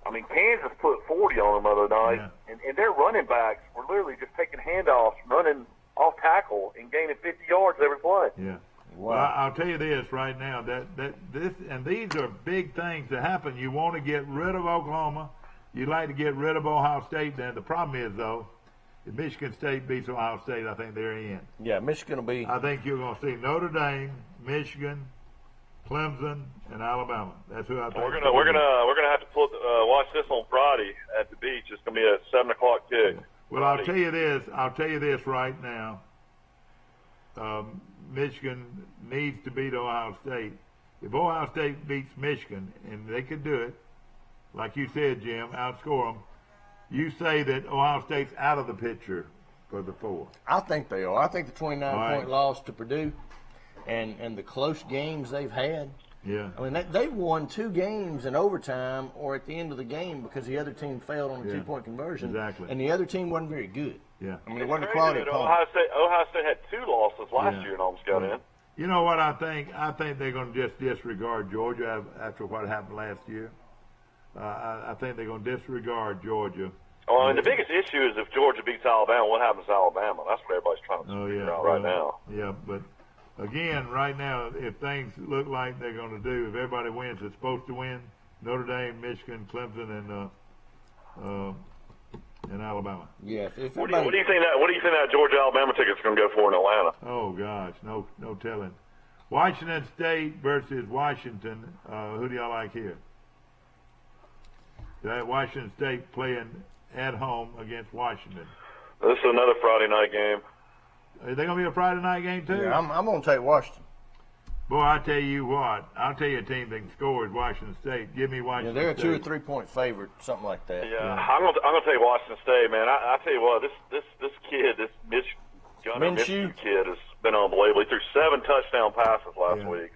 I mean, Kansas put 40 on them the other night, and their running backs were literally just taking handoffs, running off tackle, and gaining 50 yards every play. Yeah. Wow. Well, I'll tell you this right now, these are big things that happen. You want to get rid of Oklahoma. You'd like to get rid of Ohio State. Then the problem is, though, if Michigan State beats Ohio State, I think they're in. Yeah, Michigan will be. I think you're going to see Notre Dame, Michigan, Clemson, and Alabama. That's who I think. We're gonna have to watch this on Friday at the beach. It's gonna be a 7:00 kick. Well, I'll tell you this right now. Michigan needs to beat Ohio State. If Ohio State beats Michigan, and they could do it, like you said, Jim, outscore them, you say that Ohio State's out of the picture for the 4. I think they are. I think the 29-point loss to Purdue and the close games they've had. Yeah. I mean, they've won 2 games in overtime or at the end of the game because the other team failed on a 2-point conversion. Exactly. And the other team wasn't very good. Yeah. I mean, it wasn't a quality opponent. Ohio State had 2 losses last year and almost got in. You know what I think? I think they're going to just disregard Georgia after what happened last year. I think they're going to disregard Georgia. Oh, and the biggest issue is if Georgia beats Alabama, what happens to Alabama? That's what everybody's trying to figure out right now. Yeah, but again, right now, if things look like they're going to do, if everybody wins, it's supposed to win. Notre Dame, Michigan, Clemson, and Alabama. Yeah. What do you think that Georgia Alabama ticket's going to go for in Atlanta? Oh gosh, no telling. Washington State versus Washington. Who do y'all like here? Washington State playing at home against Washington. This is another Friday night game. Is they going to be a Friday night game too? Yeah, I'm going to take Washington. Boy, I tell you what, I'll tell you a team that can score is Washington State. Give me Washington State. Yeah, they're a 2 or 3 point favorite, something like that. Yeah, I'm gonna take Washington State, man. I tell you what, this kid, this Michigan kid, has been unbelievable. He threw 7 touchdown passes last week.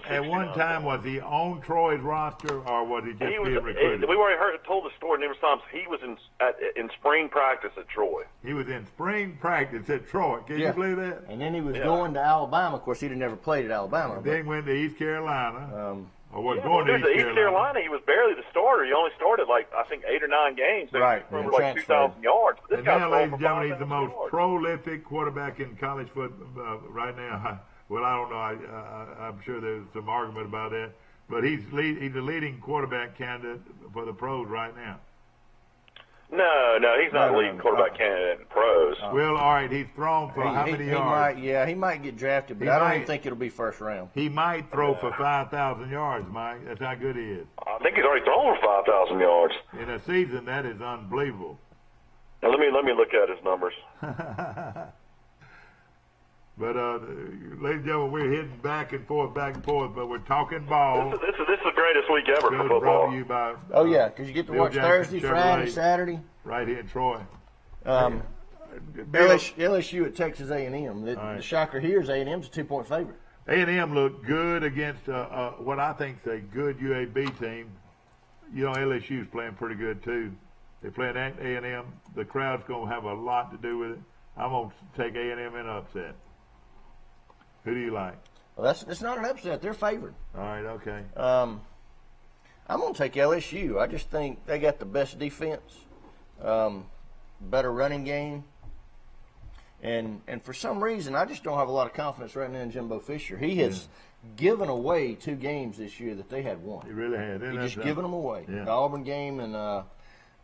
At one time, was he on Troy's roster, or was he just being recruited? We already told the story numerous times. He was in spring practice at Troy. He was in spring practice at Troy. Can you believe that? And then he was going to Alabama. Of course, he'd have never played at Alabama. And then went to East Carolina. Going to East Carolina. He was barely the starter. He only started I think 8 or 9 games. Right. For 2,000 yards. And now, ladies and gentlemen, he's the most prolific quarterback in college football right now. Well, I don't know. I'm sure there's some argument about that. But he's a leading quarterback candidate for the pros right now. No, he's not a leading quarterback candidate in pros. Well, all right, he's thrown for how many yards? He might get drafted, but I don't even think it'll be first round. He might throw for 5,000 yards, Mike. That's how good he is. I think he's already thrown for 5,000 yards. In a season, that is unbelievable. Now, let me look at his numbers. But, ladies and gentlemen, we're hitting back and forth, but we're talking ball. This is the greatest week ever for football. Brought to you by, because you get to watch Thursday, Friday, Saturday. Right here in Troy. LSU at Texas A&M. The shocker here is A&M's a 2-point favorite. A&M looked good against what I think is a good UAB team. You know, LSU's playing pretty good, too. They're playing at A&M. The crowd's going to have a lot to do with it. I'm going to take A&M in upset. Who do you like? Well, it's not an upset. They're favored. All right, okay. I'm going to take LSU. I just think they got the best defense, better running game. And for some reason, I just don't have a lot of confidence right now in Jimbo Fisher. He has given away 2 games this year that they had won. He really had. He's just given them away. Yeah. The Auburn game and I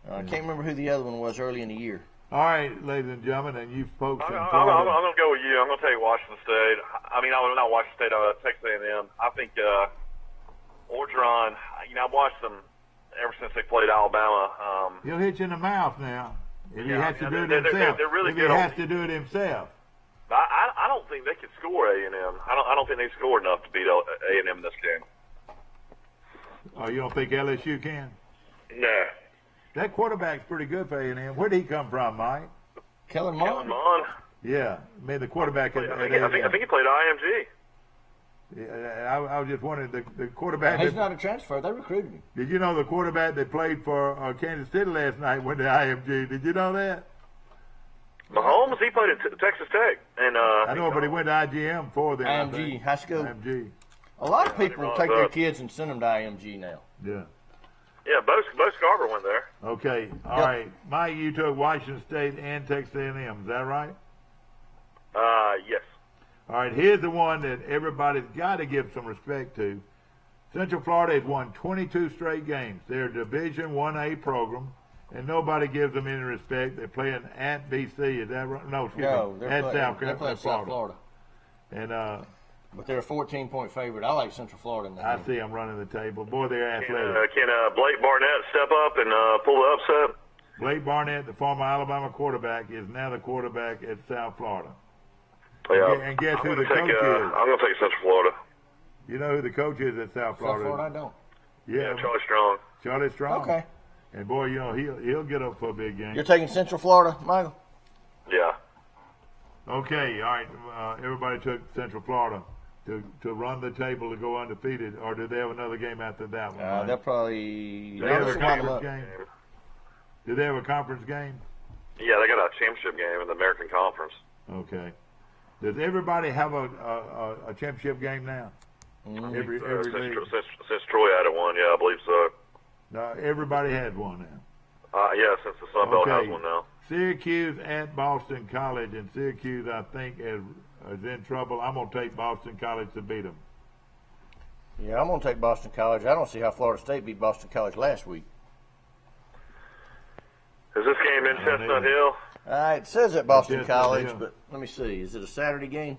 can't remember who the other one was early in the year. All right, ladies and gentlemen, and you folks in Florida. I'm going to go with you. I'm going to take Washington State. I mean, not Washington State, Texas A&M. I think Orgeron, I've watched them ever since they played Alabama. He'll hit you in the mouth now if he has to do it they're himself. really if good. He has to do it himself. I don't think they could score A&M. I don't think they scored enough to beat A&M in this game. Oh, you don't think LSU can? No. That quarterback's pretty good for A&M. Where did he come from, Mike? Kellen Mond. Kellen Mond. Yeah, the quarterback at A&M. I think he played IMG. Yeah, I was just wondering, the quarterback. He's not a transfer. They recruited him. Did you know the quarterback that played for Kansas City last night went to IMG? Did you know that? Mahomes, he played at Texas Tech. And I know, but he went to IGM for them. IMG, high school. IMG. A lot of people take their kids and send them to IMG now. Yeah. Yeah, Bo Scarborough went there. Okay, all right. Mike, you took Washington State and Texas A&M. Is that right? Yes. All right, here's the one that everybody's got to give some respect to. Central Florida has won 22 straight games. They're a Division 1A program, and nobody gives them any respect. They're playing at BC. Is that right? No, excuse me. They're At playing South Florida. And but they're a 14-point favorite. I like Central Florida in that game. I see them running the table. Boy, they're athletic. Can Blake Barnett step up and pull the upset? Blake Barnett, the former Alabama quarterback, is now the quarterback at South Florida. Yeah. And guess who the coach is? I'm going to take Central Florida. You know who the coach is at South Florida? South Florida, I don't. Yeah, Charlie Strong. Charlie Strong. Okay. And boy, he'll get up for a big game. You're taking Central Florida, Michael? Yeah. Okay, all right. Everybody took Central Florida to run the table to go undefeated, or do they have another game after that one? Right? They'll probably. They have a conference game. Do they have a conference game? Yeah, they got a championship game in the American Conference. Okay. Does everybody have a championship game now? Every since Troy had one, yeah, I believe so. No, everybody has one now. Yeah, since the Sun Belt has one now. Syracuse at Boston College, and Syracuse, I think, is in trouble. I'm going to take Boston College to beat them. Yeah, I'm going to take Boston College. I don't see how Florida State beat Boston College last week. Is this game in Chestnut Hill? It says at Boston College, but let me see. Is it a Saturday game?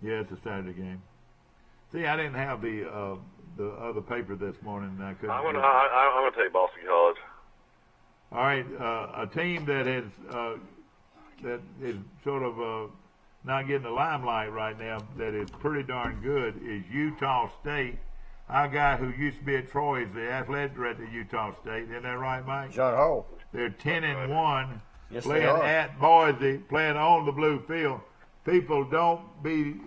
Yeah, it's a Saturday game. See, I didn't have the other paper this morning. And I couldn't. I'm going to take Boston College. All right, a team that is sort of not getting the limelight right now, that is pretty darn good, is Utah State. Our guy who used to be at Troy is the athletic director at Utah State. Isn't that right, Mike? John Hall. They're 10-1, yes, playing at Boise, playing on the blue field. People, don't be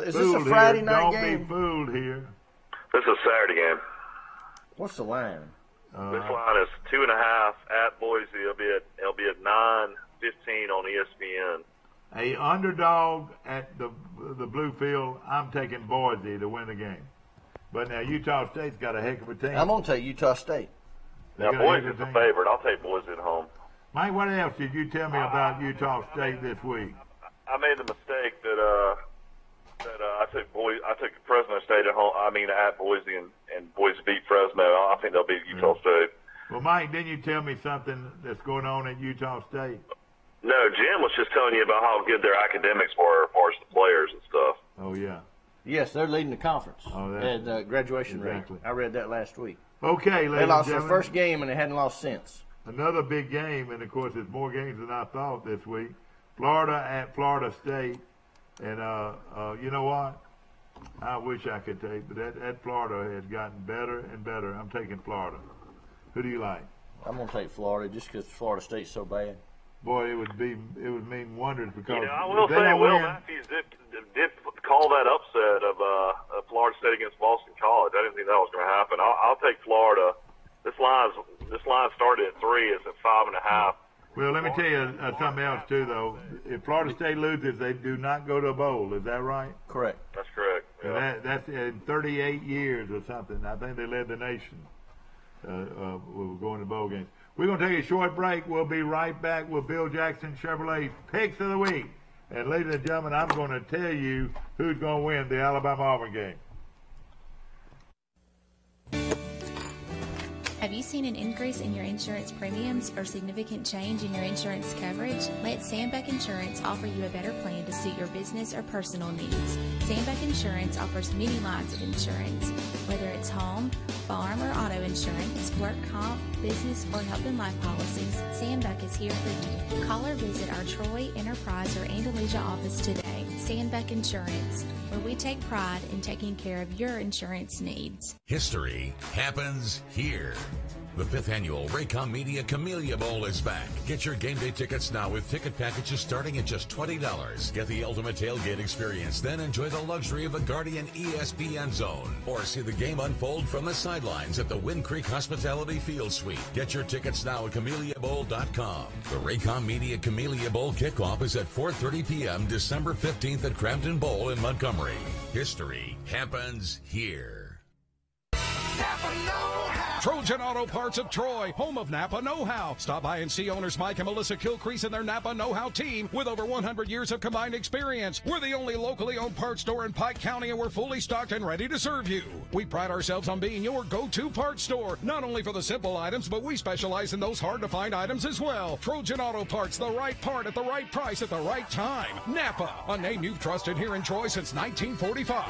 is this a Friday night don't game? Don't be fooled here. This is a Saturday game. What's the line? This line is 2.5 at Boise. It'll be at 9:15 on ESPN. A underdog at the blue field. I'm taking Boise to win the game. But now Utah State's got a heck of a team. I'm going to take Utah State. Now Boise's the favorite. I'll take Boise at home. Mike, what else did you tell me about Utah State this week? I made the mistake that I took Fresno State at home. I mean at Boise, and Boise beat Fresno. I think they'll beat Utah State. Well, Mike, didn't you tell me something that's going on at Utah State? No, Jim was just telling you about how good their academics were as far as the players and stuff. Oh yeah. Yes, they're leading the conference. Oh, at graduation rate. I read that last week. Okay, ladies and gentlemen. They lost their first game and they hadn't lost since. Another big game, and of course, there's more games than I thought this week. Florida at Florida State, and you know what? I wish I could take, but that Florida has gotten better and better. I'm taking Florida. Who do you like? I'm gonna take Florida just because Florida State's so bad. Boy, it would mean wonders because I will say Will Matthews did call that upset of Florida State against Boston College. I didn't think that was going to happen. I'll take Florida. This line started at 3. It's at 5.5. Well, let me tell you something else too, though. If Florida State loses, they do not go to a bowl. Is that right? Correct. That's correct. Yeah. That's in 38 years or something. I think they led the nation. We're going to bowl games. We're going to take a short break. We'll be right back with Bill Jackson Chevrolet's Picks of the Week. And ladies and gentlemen, I'm going to tell you who's going to win the Alabama-Auburn game. Have you seen an increase in your insurance premiums or significant change in your insurance coverage? Let Sandbeck Insurance offer you a better plan to suit your business or personal needs. Sandbeck Insurance offers many lines of insurance, whether it's home, farm, or auto insurance, work comp, business, or health and life policies. Sandbeck is here for you. Call or visit our Troy, Enterprise, or Andalusia office today. Sandbeck Insurance, where we take pride in taking care of your insurance needs. History happens here. The 5th annual Raycom Media Camellia Bowl is back. Get your game day tickets now with ticket packages starting at just $20. Get the ultimate tailgate experience, then enjoy the luxury of a Guardian ESPN zone. Or see the game unfold from the sidelines at the Wind Creek Hospitality Field Suite. Get your tickets now at CameliaBowl.com. The Raycom Media Camellia Bowl kickoff is at 4:30 p.m. December 15th at Crampton Bowl in Montgomery. History happens here. Trojan Auto Parts of Troy, home of Napa Know-How. Stop by and see owners Mike and Melissa Kilcrease and their Napa Know-How team with over 100 years of combined experience. We're the only locally owned parts store in Pike County, and we're fully stocked and ready to serve you. We pride ourselves on being your go-to parts store, not only for the simple items, but we specialize in those hard-to-find items as well. Trojan Auto Parts, the right part at the right price at the right time. Napa, a name you've trusted here in Troy since 1945.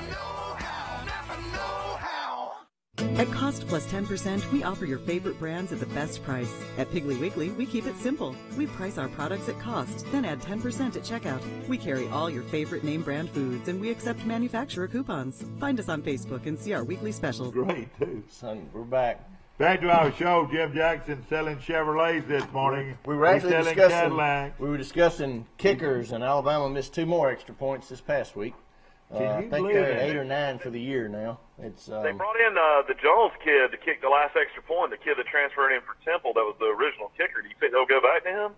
At Cost Plus 10%, we offer your favorite brands at the best price. At Piggly Wiggly, we keep it simple. We price our products at cost, then add 10% at checkout. We carry all your favorite name brand foods, and we accept manufacturer coupons. Find us on Facebook and see our weekly special. Great, too. Son, we're back. Back to our show. Jim Jackson selling Chevrolets this morning. We were actually discussing kickers, and Alabama missed 2 more extra points this past week. I think they're at 8 or 9 for the year now. It's they brought in the Jones kid to kick the last extra point, the kid that transferred in for Temple that was the original kicker. Do you think they'll go back to him?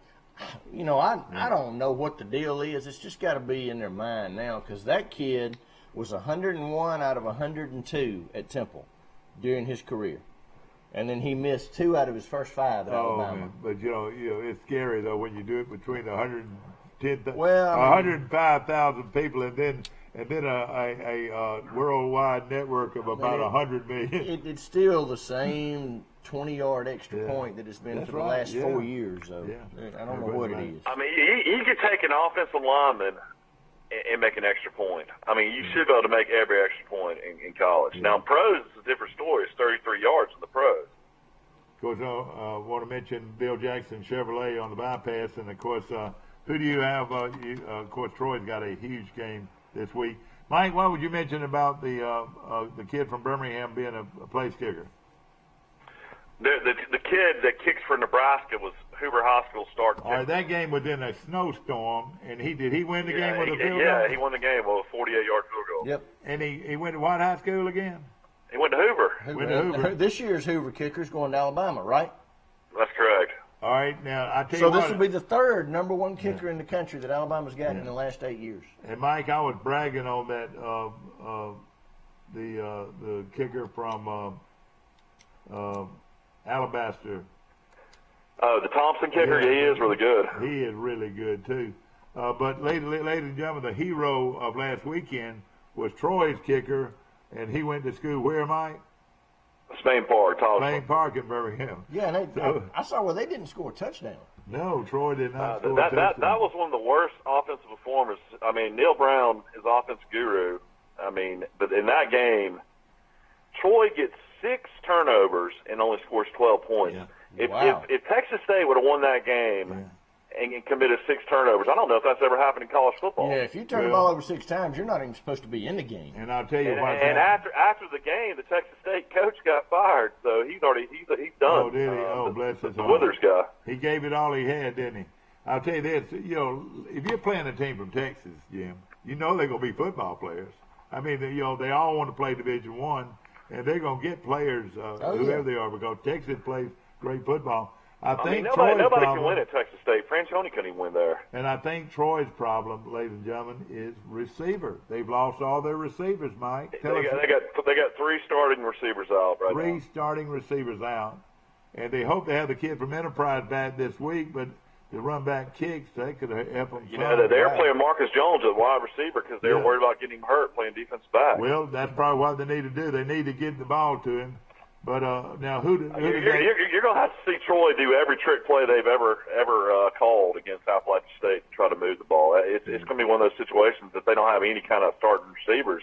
You know, I don't know what the deal is. It's just got to be in their mind now, because that kid was 101 out of 102 at Temple during his career. And then he missed 2 out of his first 5 at Alabama. Man. But, you know, it's scary, though, when you do it between 105,000 people and then a worldwide network of about 100 million. It's still the same 20-yard extra point that it's been for the last 4 years. So I don't know what it is. I mean, you could take an offensive lineman and make an extra point. I mean, you should be able to make every extra point in college. Now, in pros, it's a different story. It's 33 yards in the pros. Of course, I want to mention Bill Jackson Chevrolet on the bypass, and of course, who do you have? Of course, Troy's got a huge game this week. Mike, what would you mention about the kid from Birmingham being a place kicker? The kid that kicks for Nebraska was Hoover High School star. All right, that game was in a snowstorm, and did he win the game with a field goal? Yeah, he won the game with a 48-yard field goal. Yep. And he went to what high school again? He went to Hoover. Went to Hoover. This year's Hoover kicker's going to Alabama, right? That's correct. All right, now I tell you what. So this will be the 3rd #1 kicker in the country that Alabama's gotten in the last 8 years. And Mike, I was bragging on that the kicker from Alabaster. Oh, the Thompson kicker, he is really good. He is really good too. But ladies and gentlemen, the hero of last weekend was Troy's kicker, and he went to school where, Mike? Spain Park, Spain Park in Birmingham. Yeah, and I saw where they didn't score a touchdown. No, Troy did not score a touchdown. That was one of the worst offensive performers. I mean, Neil Brown is offensive guru. I mean, but in that game, Troy gets 6 turnovers and only scores 12 points. Yeah. If Texas State would have won that game and committed 6 turnovers, I don't know if that's ever happened in college football. Yeah, if you turn the ball over 6 times, you're not even supposed to be in the game. And I'll tell you what. And after the game, the Texas State coach got fired, so he's done. Oh, did he? Bless his heart. The Withers guy. He gave it all he had, didn't he? I'll tell you this. You know, if you're playing a team from Texas, Jim, you know they're going to be football players. I mean, they all want to play Division I, and they're going to get players, whoever they are, because Texas plays great football. I think nobody can win at Texas State. Franchione couldn't even win there. And I think Troy's problem, ladies and gentlemen, is receiver. They've lost all their receivers, Mike. They got 3 starting receivers out right now. 3 starting receivers out. And they hope they have the kid from Enterprise back this week, but the run back kicks, they could help them. You know, they're playing Marcus Jones at wide receiver because they were worried about getting him hurt playing defensive back. Well, that's probably what they need to do. They need to get the ball to him. But now, who does you're going to have to see Troy do every trick play they've ever called against Appalachian State to try to move the ball. It's going to be one of those situations that they don't have any kind of starting receivers.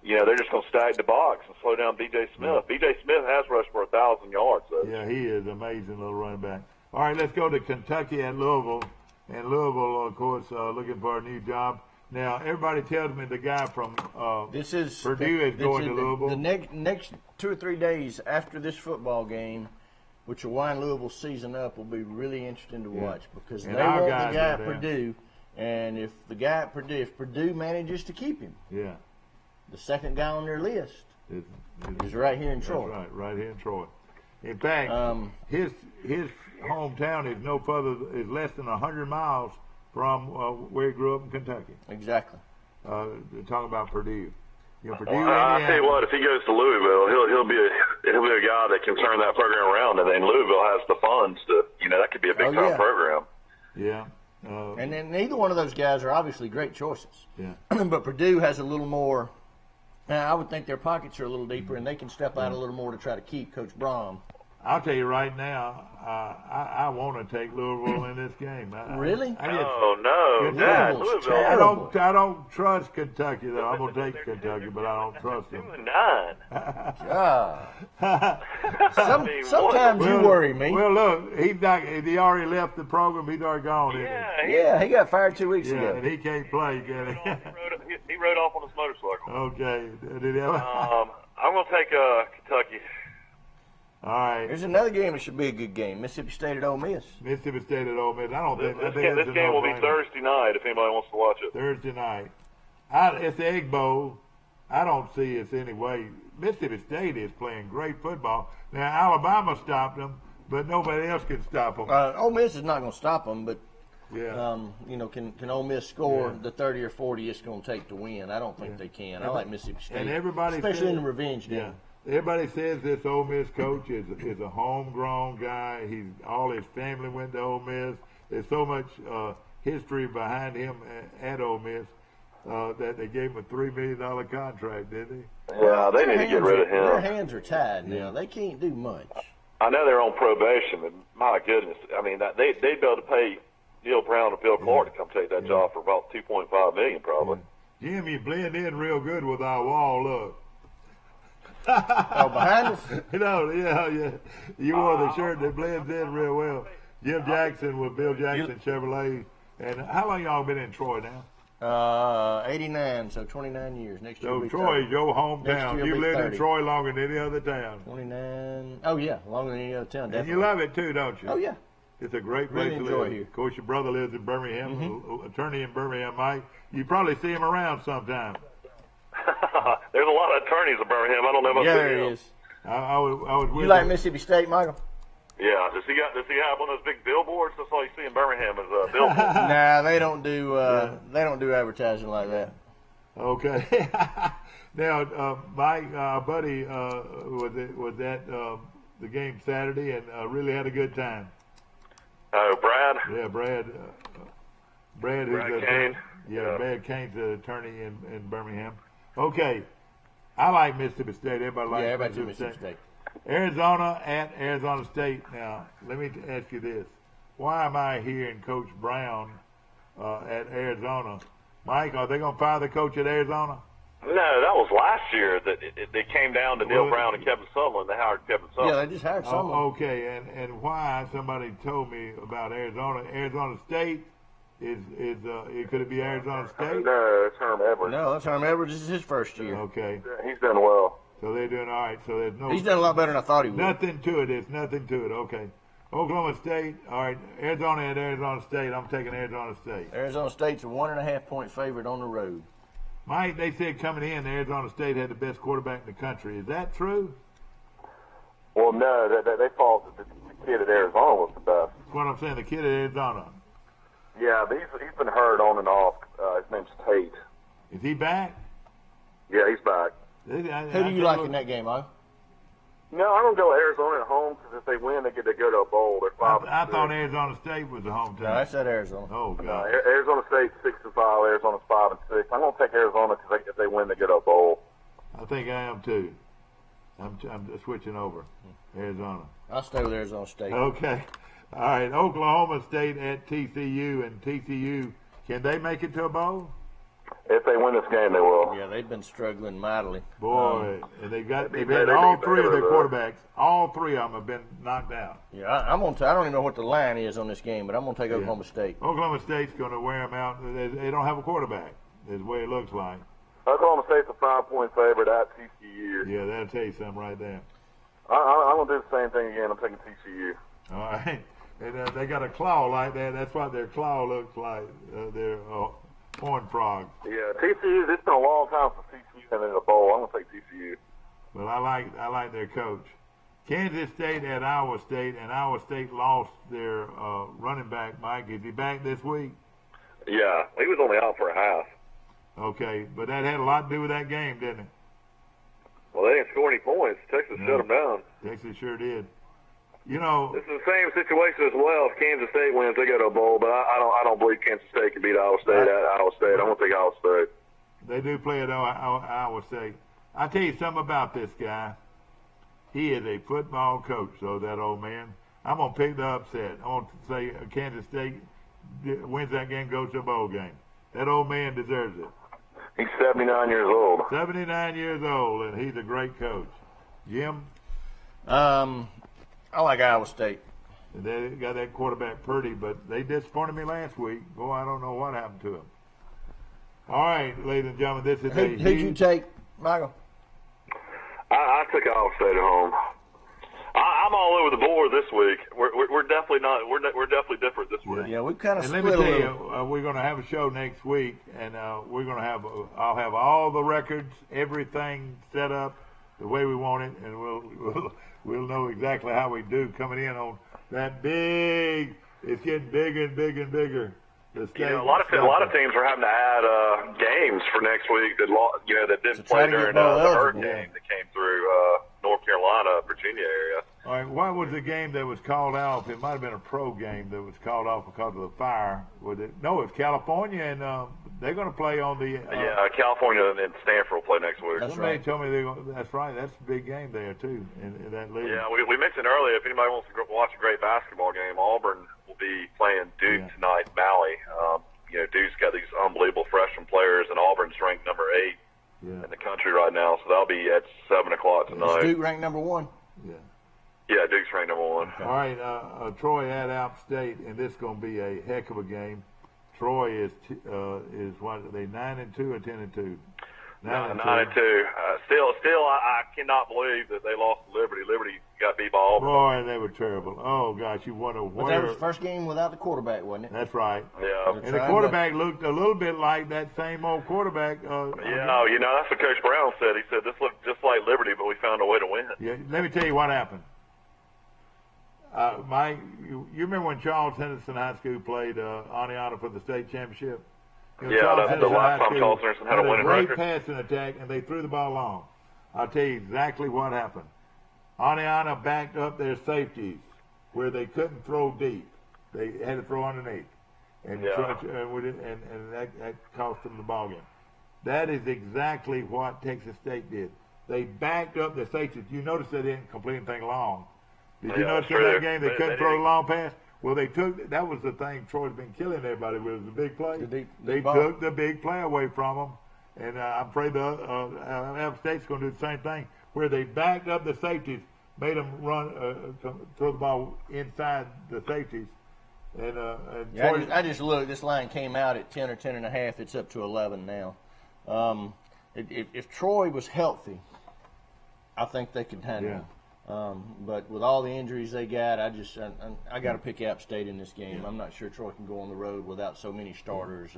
You know, they're just going to stack the box and slow down B.J. Smith. B.J. Smith has rushed for 1,000 yards. So. Yeah, he is an amazing little running back. All right, let's go to Kentucky at Louisville. And Louisville, of course, looking for a new job. Now, everybody tells me the guy from Purdue is going to Louisville. The next 2 or 3 days after this football game, which will wind Louisville's season up, will be really interesting to watch because they want the guy at Purdue. And if Purdue manages to keep him, the second guy on their list is right here in Troy. That's right here in Troy. In fact, his hometown is less than 100 miles from where he grew up in Kentucky. Exactly. Talking about Purdue. You know, Purdue. I tell you what, if he goes to Louisville, he'll be a guy that can turn that program around, and then Louisville has the funds to, that could be a big time program. Yeah. And then neither one of those guys are obviously great choices. Yeah. But Purdue has a little more. I would think their pockets are a little deeper, and they can step out a little more to try to keep Coach Braun. I'll tell you right now, I want to take Louisville in this game. Really? Louisville. I don't trust Kentucky though. I'm gonna take Kentucky, but I don't trust them. 2-9. Sometimes you worry me. Well, look, he already left the program. He's already gone. Yeah, he got fired 2 weeks ago. And he can't play, can he? He rode off on his motorcycle. Okay. Did he ever? I'm gonna take Kentucky. All right. There's another game that should be a good game. Mississippi State at Ole Miss. Mississippi State at Ole Miss. This game will be Thursday night if anybody wants to watch it. Thursday night. It's the Egg Bowl. I don't see it's any way. Mississippi State is playing great football. Now, Alabama stopped them, but nobody else can stop them. Ole Miss is not going to stop them, but can Ole Miss score the 30 or 40 it's going to take to win? I don't think they can. I like Mississippi State, and everybody especially in the revenge game. Yeah. Everybody says this Ole Miss coach is a homegrown guy. All his family went to Ole Miss. There's so much history behind him at Ole Miss that they gave him a $3 million contract, didn't they? Yeah, they need to get rid of him. Their hands are tied now. They can't do much. I know they're on probation, but my goodness, I mean, they'd be able to pay Neil Brown and Bill Clark to come take that job for about $2.5 million, probably. Jim, you blend in real good with our wall. Look. Behind us? Yeah. You wore the shirt that blends in real well. Jim Jackson with Bill Jackson Chevrolet. And how long y'all been in Troy now? 89, so 29 years. Next year. So Troy is your hometown. You lived in Troy longer than any other town. 29. Oh yeah, longer than any other town. Definitely. And you love it too, don't you? Oh yeah. It's a great place to live. Here. Of course, your brother lives in Birmingham, attorney in Birmingham, Mike. You probably see him around sometime. There's a lot of attorneys in Birmingham. I don't know about there is. I was with you like Mississippi State, Michael? Yeah. Does he have one of those big billboards? That's all you see in Birmingham is billboards. Nah, they don't do advertising like that. Okay. Now, Mike, our buddy was at the game Saturday and really had a good time. Oh, Brad. Yeah, Brad. Brad Kane. Brad Kane's an attorney in Birmingham. Okay, I like Mississippi State. Everybody likes Mississippi State. Arizona at Arizona State. Now, let me ask you this. Why am I hearing Coach Brown at Arizona? Mike, are they going to fire the coach at Arizona? No, that was last year that it came down to Neil Brown and Kevin Sutherland. They hired Kevin Sutherland. Yeah, they just hired Sutherland. Okay, and why? Somebody told me about Arizona. Arizona State could it be Arizona State? No, it's Herm Edwards. No, it's Herm Edwards. This is his first year. Okay. He's done well. So they're doing all right. So there's no. He's done a lot better than I thought he would. Nothing to it. There's nothing to it. Okay. Oklahoma State. All right. Arizona at Arizona State. I'm taking Arizona State. Arizona State's a 1.5 point favorite on the road. Mike, they said coming in, Arizona State had the best quarterback in the country. Is that true? Well, no. They thought that the kid at Arizona was the best. That's what I'm saying. The kid at Arizona. Yeah, but he's been hurt on and off. His name's Tate. Is he back? Yeah, he's back. Who do you like in that game, Mike? No, I'm going to go Arizona at home because if they win, they get to go to a bowl. They're 5-6. I thought Arizona State was the hometown. No, I said Arizona. Oh, God. No, Arizona State's 6-5. Arizona's 5-6. I'm going to take Arizona because if they win, they get a bowl. I think I am too. I'm switching over. Arizona. I'll stay with Arizona State. Okay. All right. Oklahoma State at TCU, and TCU, can they make it to a bowl? If they win this game, they will. Yeah, they've been struggling mightily. Boy, and they've had all three of their quarterbacks. All three of them have been knocked out. Yeah, I'm gonna. I don't even know what the line is on this game, but I'm gonna take Oklahoma State. Oklahoma State's going to wear them out. They don't have a quarterback. Is the way it looks like. Oklahoma State's a 5-point favorite at TCU. Yeah, that'll tell you something right there. I'm gonna do the same thing again. I'm taking TCU. All right. And they got a claw like that. That's what their claw looks like. Their horned frog. Yeah, TCU. It's been a long time since TCU been in a bowl. I'm gonna take TCU. Well, I like their coach. Kansas State at Iowa State, and Iowa State lost their running back. Mike, is he back this week? Yeah, he was only out for a half. Okay, but that had a lot to do with that game, didn't it? Well, they didn't score any points. Texas shut them down. Texas sure did. You know, this is the same situation as well. If Kansas State wins, they go to a bowl. But I don't believe Kansas State can beat Iowa State at Iowa State. I'm gonna take Iowa State. They do play at Iowa State. I tell you something about this guy. He is a football coach, though, that old man. I'm gonna pick the upset. I'm gonna say Kansas State wins that game, goes to a bowl game. That old man deserves it. He's 79 years old. 79 years old, and he's a great coach. Jim? I like Iowa State. They got that quarterback Purdy, but they disappointed me last week. Boy, I don't know what happened to him. All right, ladies and gentlemen, this is Who'd you take, Michael? I took Iowa State at home. I'm all over the board this week. We're definitely not. We're definitely different this week. Yeah, we kind of. And let me tell you, we're going to have a show next week, and we're going to have. I'll have all the records, everything set up the way we want it, and we'll know exactly how we do coming in on that big. It's getting bigger and bigger and bigger. A lot of teams are having to add games for next week that didn't play during the hurricane that came through North Carolina, Virginia area. All right, what was the game that was called off? It might have been a pro game that was called off because of the fire. Was it? No, it's California, and they're going to play on the. California and Stanford will play next week. Somebody told me that's right. That's a big game there too in that league. Yeah, we mentioned earlier. If anybody wants to watch a great basketball game, Auburn will be playing Duke tonight. Maui. Duke's got these unbelievable freshman players, and Auburn's ranked number 8 in the country right now. So that'll be at 7:00 tonight. Is Duke ranked number 1? Yeah. Yeah, Duke's ranked number 1. Okay. All right, Troy at App State, and this is going to be a heck of a game. Troy is what are they, 9-2 or 10-2? 9-2. Still, I cannot believe that they lost to Liberty. Liberty got beat by Auburn. Boy, they were terrible. Oh gosh, you wonder where. But that was the first game without the quarterback, wasn't it? That's right. Yeah. And the quarterback looked a little bit like that same old quarterback. That's what Coach Brown said. He said this looked just like Liberty, but we found a way to win. Yeah. Let me tell you what happened. Mike, you remember when Charles Henderson High School played Aniana for the state championship? That's the last time Charles Henderson had a winning record. Great passing attack, and they threw the ball long. I'll tell you exactly what happened. Aniana backed up their safeties where they couldn't throw deep. They had to throw underneath. And that cost them the ball game. That is exactly what Texas State did. They backed up the safeties. You notice they didn't complete anything long. Did you notice in that game they couldn't throw the long pass? Well, that was the thing Troy's been killing everybody with, the big play. They took the big play away from them, and I'm afraid App State's going to do the same thing, where they backed up the safeties, made them run, throw the ball inside the safeties. And I just looked. This line came out at 10 or 10.5. It's up to 11 now. If Troy was healthy, I think they could handle it. But with all the injuries they got, I got to pick App State in this game. I'm not sure Troy can go on the road without so many starters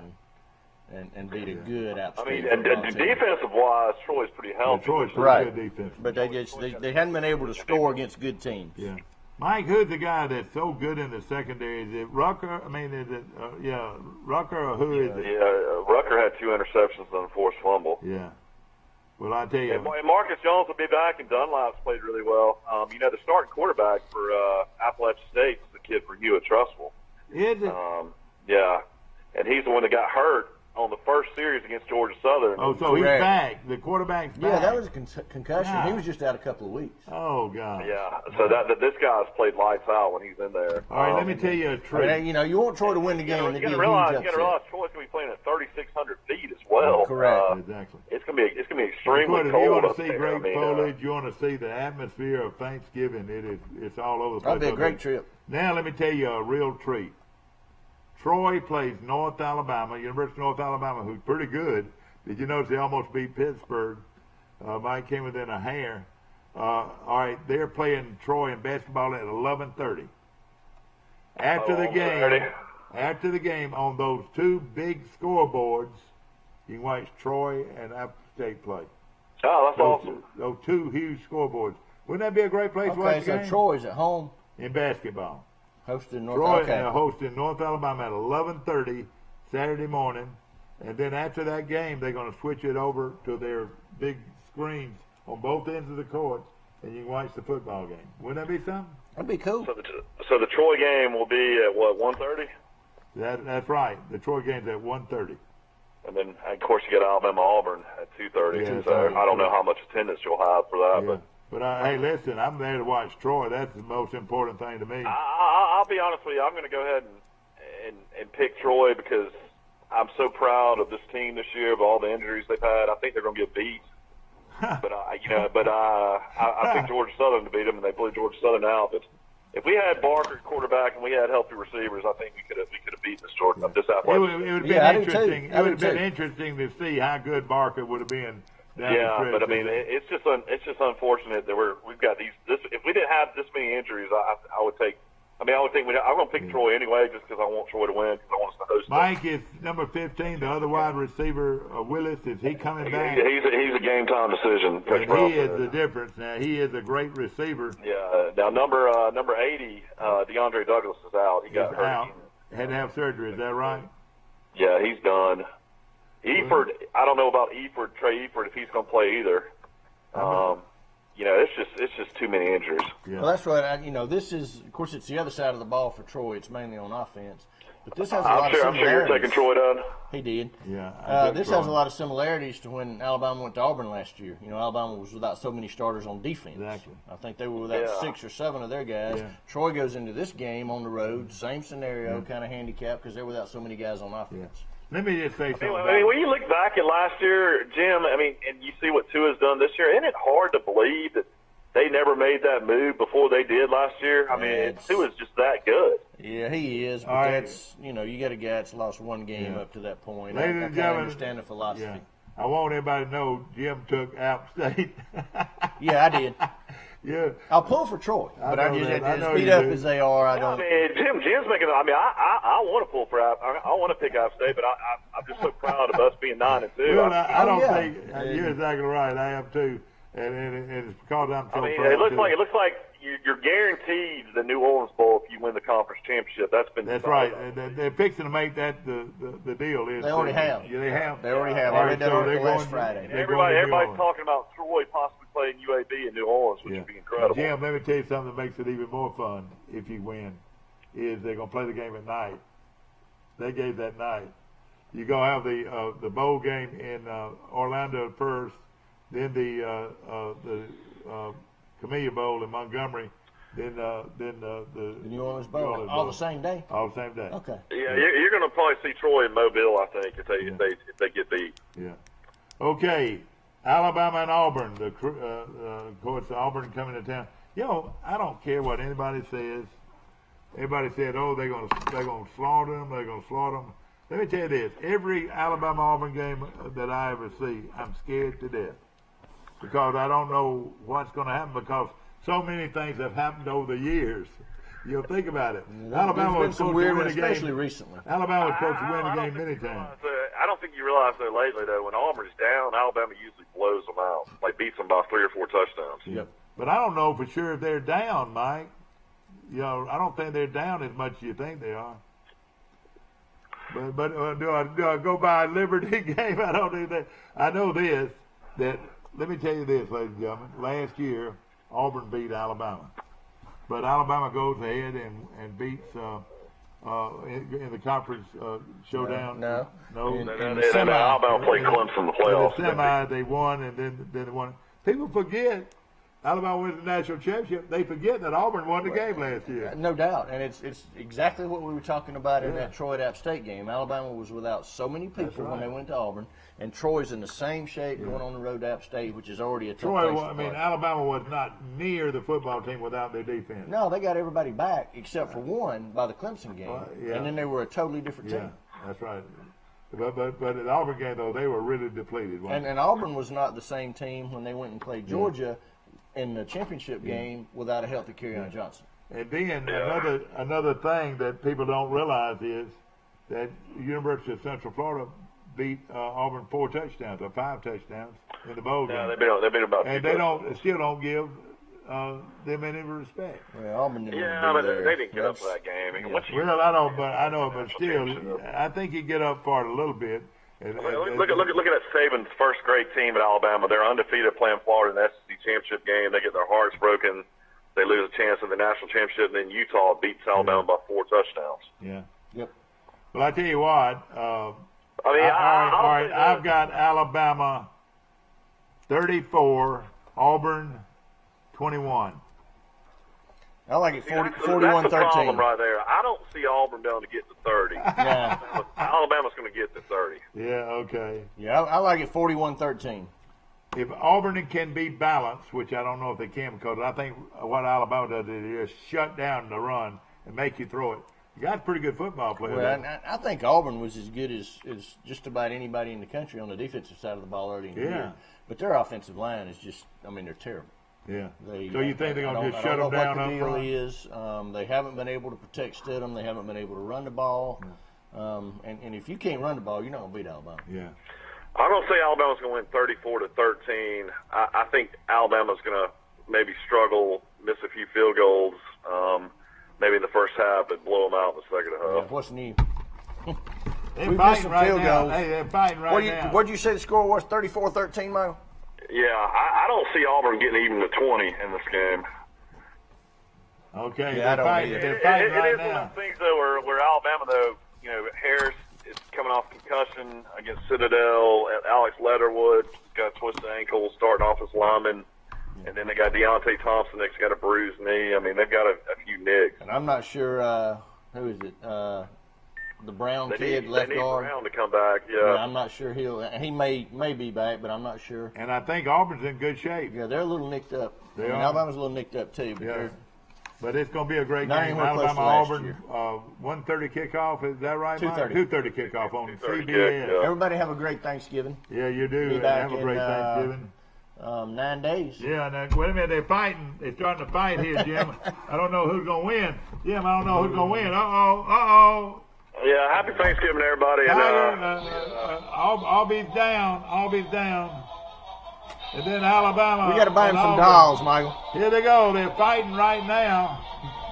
and beat a good App State. And defensive wise, Troy's pretty healthy. Yeah, Troy's pretty good defense. But they hadn't been able to score against good teams. Yeah. Mike, who's the guy that's so good in the secondary? Is it Rucker? Rucker or who is it? Yeah, Rucker had 2 interceptions and a forced fumble. Yeah. Well, I tell you. And Marcus Jones will be back, and Dunlap's played really well. The starting quarterback for Appalachian State is the kid for Hewitt Trustful. Is it? Yeah. And he's the one that got hurt on the first series against Georgia Southern. Oh, so he's back. The quarterback's back. Yeah, that was a concussion. God. He was just out a couple of weeks. Oh, God. Yeah, so this guy's played lights out when he's in there. All right, let me tell you a trick. I mean, you want Troy to win the game. You got to realize Troy's going to be playing at 3,600 feet as well. Correct. Exactly. It's going to be extremely cold. If you want to see great foliage, you want to see the atmosphere of Thanksgiving. It's all over the place. That'd be a great trip. Now let me tell you a real treat. Troy plays North Alabama, University of North Alabama, who's pretty good. Did you notice they almost beat Pittsburgh? Mike came within a hair. All right, they're playing Troy in basketball at 11:30. After the game, on those two big scoreboards, you can watch Troy and App State play. Oh, that's awesome. Those two huge scoreboards. Wouldn't that be a great place to watch the game? Okay, so Troy's at home in basketball. Hosting North hosting North Alabama at 11:30 Saturday morning, and then after that game, they're going to switch it over to their big screens on both ends of the court, and you can watch the football game. Wouldn't that be something? That'd be cool. So the Troy game will be at what, 1:30? That's right. The Troy game's at 1:30. And then, of course, you got Alabama-Auburn at 2:30. Yeah, so I don't know how much attendance you'll have for that, But hey, listen, I'm there to watch Troy. That's the most important thing to me. I'll be honest with you. I'm going to go ahead and pick Troy because I'm so proud of this team this year, of all the injuries they've had. I think they're going to get beat. But I think Georgia Southern to beat them, and they blew Georgia Southern out. But if we had Barker at quarterback and we had healthy receivers, I think we could have beaten this Georgia. I'm just it would have been interesting. It would have been interesting to see how good Barker would have been. Yeah, but I mean, it's just unfortunate that we've got these. If we didn't have this many injuries, I would take. I mean, I would think I'm going to pick Troy anyway, just because I want Troy to win, because I want us to host. Mike is number 15, the other wide receiver, Willis. Is he coming back? He's a game time decision. He is the difference. Now he is a great receiver. Yeah. Now number 80, DeAndre Douglas is out. He got hurt. Had to have surgery. Is that right? Yeah, he's done. Eford, I don't know about Trey Eford, if he's going to play either. It's just too many injuries. Yeah. Well, that's right. This is, of course, it's the other side of the ball for Troy. It's mainly on offense. But this has a lot of similarities. I'm sure you're taking Troy down. He did. Yeah. This has a lot of similarities to when Alabama went to Auburn last year. Alabama was without so many starters on defense. Exactly. I think they were without 6 or 7 of their guys. Yeah. Troy goes into this game on the road, same scenario, kind of handicap, because they're without so many guys on offense. Yeah. Let me just say something. I mean, when you look back at last year, Jim, and you see what Tua's done this year, isn't it hard to believe that they never made that move before they did last year? I mean, Tua's just that good. Yeah, he is. But that's, you got a guy that's lost one game up to that point. I understand the philosophy. Yeah. I want everybody to know Jim took App State. Yeah, I did. Yeah, I'll pull for Troy, but I just as beat up as they are, I don't. I mean, Jim's making. I mean, I want to pull for App. I want to pick App State, but I'm just so proud of us being 9-2. Well, I don't think you're exactly right. I am too, and it's because I'm so proud. It looks like you're guaranteed the New Orleans Bowl if you win the conference championship. That's right. They're fixing to make that the deal. They already have. Yeah, they have. They already have. I read that article last Friday. Everybody's talking about Troy possibly playing UAB in New Orleans, which would be incredible. Jim, let me tell you something that makes it even more fun if you win, is they're going to play the game at night. They gave that night. You're going to have the bowl game in Orlando first, then the Camellia Bowl in Montgomery, then the New Orleans Bowl, all the same day. All the same day. Okay. Yeah, you're going to probably see Troy in Mobile, I think, if they get beat. Yeah. Okay. Alabama and Auburn. Of course, Auburn coming to town. I don't care what anybody says. Everybody said, "Oh, they're going to slaughter them. They're going to slaughter them." Let me tell you this: every Alabama-Auburn game that I ever see, I'm scared to death because I don't know what's going to happen because so many things have happened over the years. Think about it. Alabama was supposed to win a game, especially recently. Alabama was supposed to win a game many times. I don't think you realize that lately, though. When Auburn's down, Alabama usually blows them out, like beats them by 3 or 4 touchdowns. Yep. But I don't know for sure if they're down, Mike. I don't think they're down as much as you think they are. But do I go by a Liberty game? I don't do that. I know this. That let me tell you this, ladies and gentlemen. Last year, Auburn beat Alabama. But Alabama goes ahead and beats in the conference showdown? No. In the semi, Alabama played Clemson in the playoffs. In the semi, they won, and then they won. People forget Alabama wins the national championship. They forget that Auburn won the game last year. No doubt, and it's exactly what we were talking about in that Troy App State game. Alabama was without so many people when they went to Auburn, and Troy's in the same shape going on the road to App State, which is already a tough place to play. Alabama was not near the football team without their defense. No, they got everybody back except for one by the Clemson game, and then they were a totally different team. That's right. But at the Auburn game, though, they were really depleted. And Auburn was not the same team when they went and played Georgia in the championship game without a healthy Kerryon Johnson. And then another thing that people don't realize is that University of Central Florida beat Auburn 4 touchdowns or 5 touchdowns in the bowl game. Yeah, they beat about. And they still don't give them any respect. Well, Auburn didn't they didn't get up for that game. Well, I know, but still, I think you get up for it a little bit. Look at that Saban's first grade team at Alabama. They're undefeated playing Florida in the SEC championship game. They get their hearts broken. They lose a chance in the national championship, and then Utah beats Alabama by 4 touchdowns. Yeah. Yep. Well, I tell you what. All right. I've got Alabama 34, Auburn 21. I like it 41-13. That's the problem right there. I don't see Auburn down to get to 30. Yeah. Alabama's going to get to 30. Yeah, okay. Yeah, I like it 41-13. If Auburn can be balanced, which I don't know if they can, because I think what Alabama does is shut down the run and make you throw it. You got pretty good football players. Well, I think Auburn was as good as just about anybody in the country on the defensive side of the ball early in the year. But their offensive line is just, they're terrible. Yeah. So you think they're going to just shut them down up front? I don't know what the deal is. They haven't been able to protect Stidham. They haven't been able to run the ball. And if you can't run the ball, you're not going to beat Alabama. Yeah. I'm going to say Alabama's going to win 34-13. I think Alabama's going to maybe struggle, miss a few field goals, maybe in the first half, but blow them out in the second half. Yeah, what's new? They're fighting right now. They're fighting right now. What did you say the score was? 34-13, Michael? Yeah, I don't see Auburn getting even to 20 in this game. Okay, they're fighting it right is now. One of those things, though, where Alabama, though, Harris is coming off concussion against Citadel. Alex Leatherwood got a twisted ankle starting off as lineman. And then they got Deontay Thompson that's got a bruised knee. They've got a few nicks. And I'm not sure, who is it? The Brown kid, left guard. Brown to come back, yeah. I'm not sure he may be back, but I'm not sure. And I think Auburn's in good shape. Yeah, they're a little nicked up. They are. Alabama's a little nicked up too, but but it's going to be a great game. Alabama Auburn 1:30 kickoff. Is that right? 2:30. 2:30 kickoff on CBS. Yeah. Everybody have a great Thanksgiving. Yeah, you do. Have a great Thanksgiving. 9 days. Yeah, now, wait a minute. They're fighting. They're starting to fight here, Jim. I don't know who's going to win. Jim, I don't know who's going to win. Uh-oh. Yeah, happy Thanksgiving, everybody. Auburn's down. And then Alabama. We got to buy him some dolls, Michael. Here they go. They're fighting right now.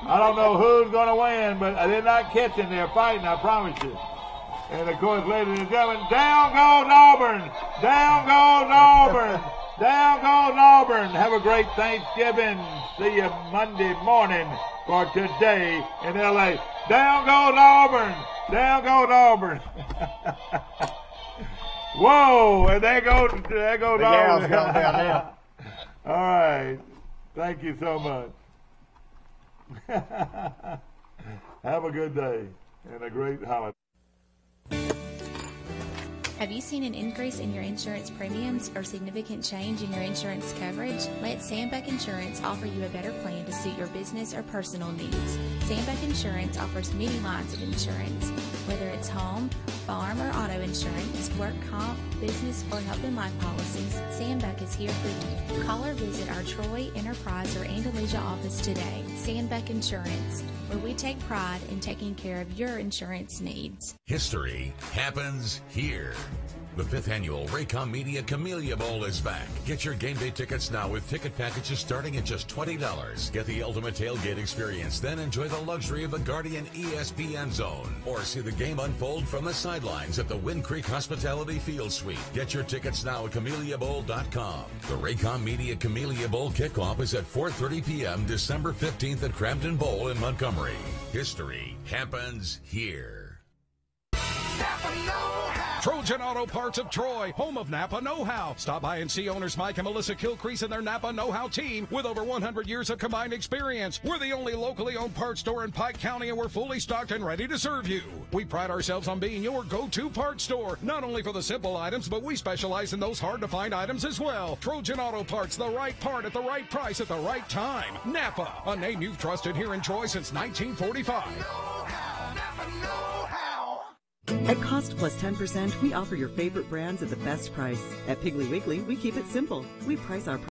I don't know who's going to win, but they're not catching. They're fighting, I promise you. And, of course, ladies and gentlemen, down goes Auburn. Down goes Auburn. Down goes Auburn. Have a great Thanksgiving. See you Monday morning for Today in L.A. Down goes Auburn. Down goes Auburn. Whoa, and there goes Auburn. Down there. All right. Thank you so much. Have a good day and a great holiday. Have you seen an increase in your insurance premiums or significant change in your insurance coverage? Let Sandbeck Insurance offer you a better plan to suit your business or personal needs. Sandbeck Insurance offers many lines of insurance. Whether it's home, farm, or auto insurance, work comp, business, or health and life policies, Sandbeck is here for you. Call or visit our Troy, Enterprise, or Andalusia office today. Sandbeck Insurance, where we take pride in taking care of your insurance needs. History happens here. The 5th annual Raycom Media Camellia Bowl is back. Get your game day tickets now with ticket packages starting at just $20. Get the ultimate tailgate experience, then enjoy the luxury of the Guardian ESPN Zone. Or see the game unfold from the sidelines at the Wind Creek Hospitality Field Suite. Get your tickets now at CameliaBowl.com. The Raycom Media Camellia Bowl kickoff is at 4:30 p.m. December 15th at Crampton Bowl in Montgomery. History happens here. Trojan Auto Parts of Troy, home of Napa Know-How. Stop by and see owners Mike and Melissa Kilcrease and their Napa Know-How team with over 100 years of combined experience. We're the only locally owned parts store in Pike County, and we're fully stocked and ready to serve you. We pride ourselves on being your go-to parts store, not only for the simple items, but we specialize in those hard-to-find items as well. Trojan Auto Parts, the right part at the right price at the right time. Napa, a name you've trusted here in Troy since 1945. At Cost Plus 10%, we offer your favorite brands at the best price. At Piggly Wiggly, we keep it simple. We price our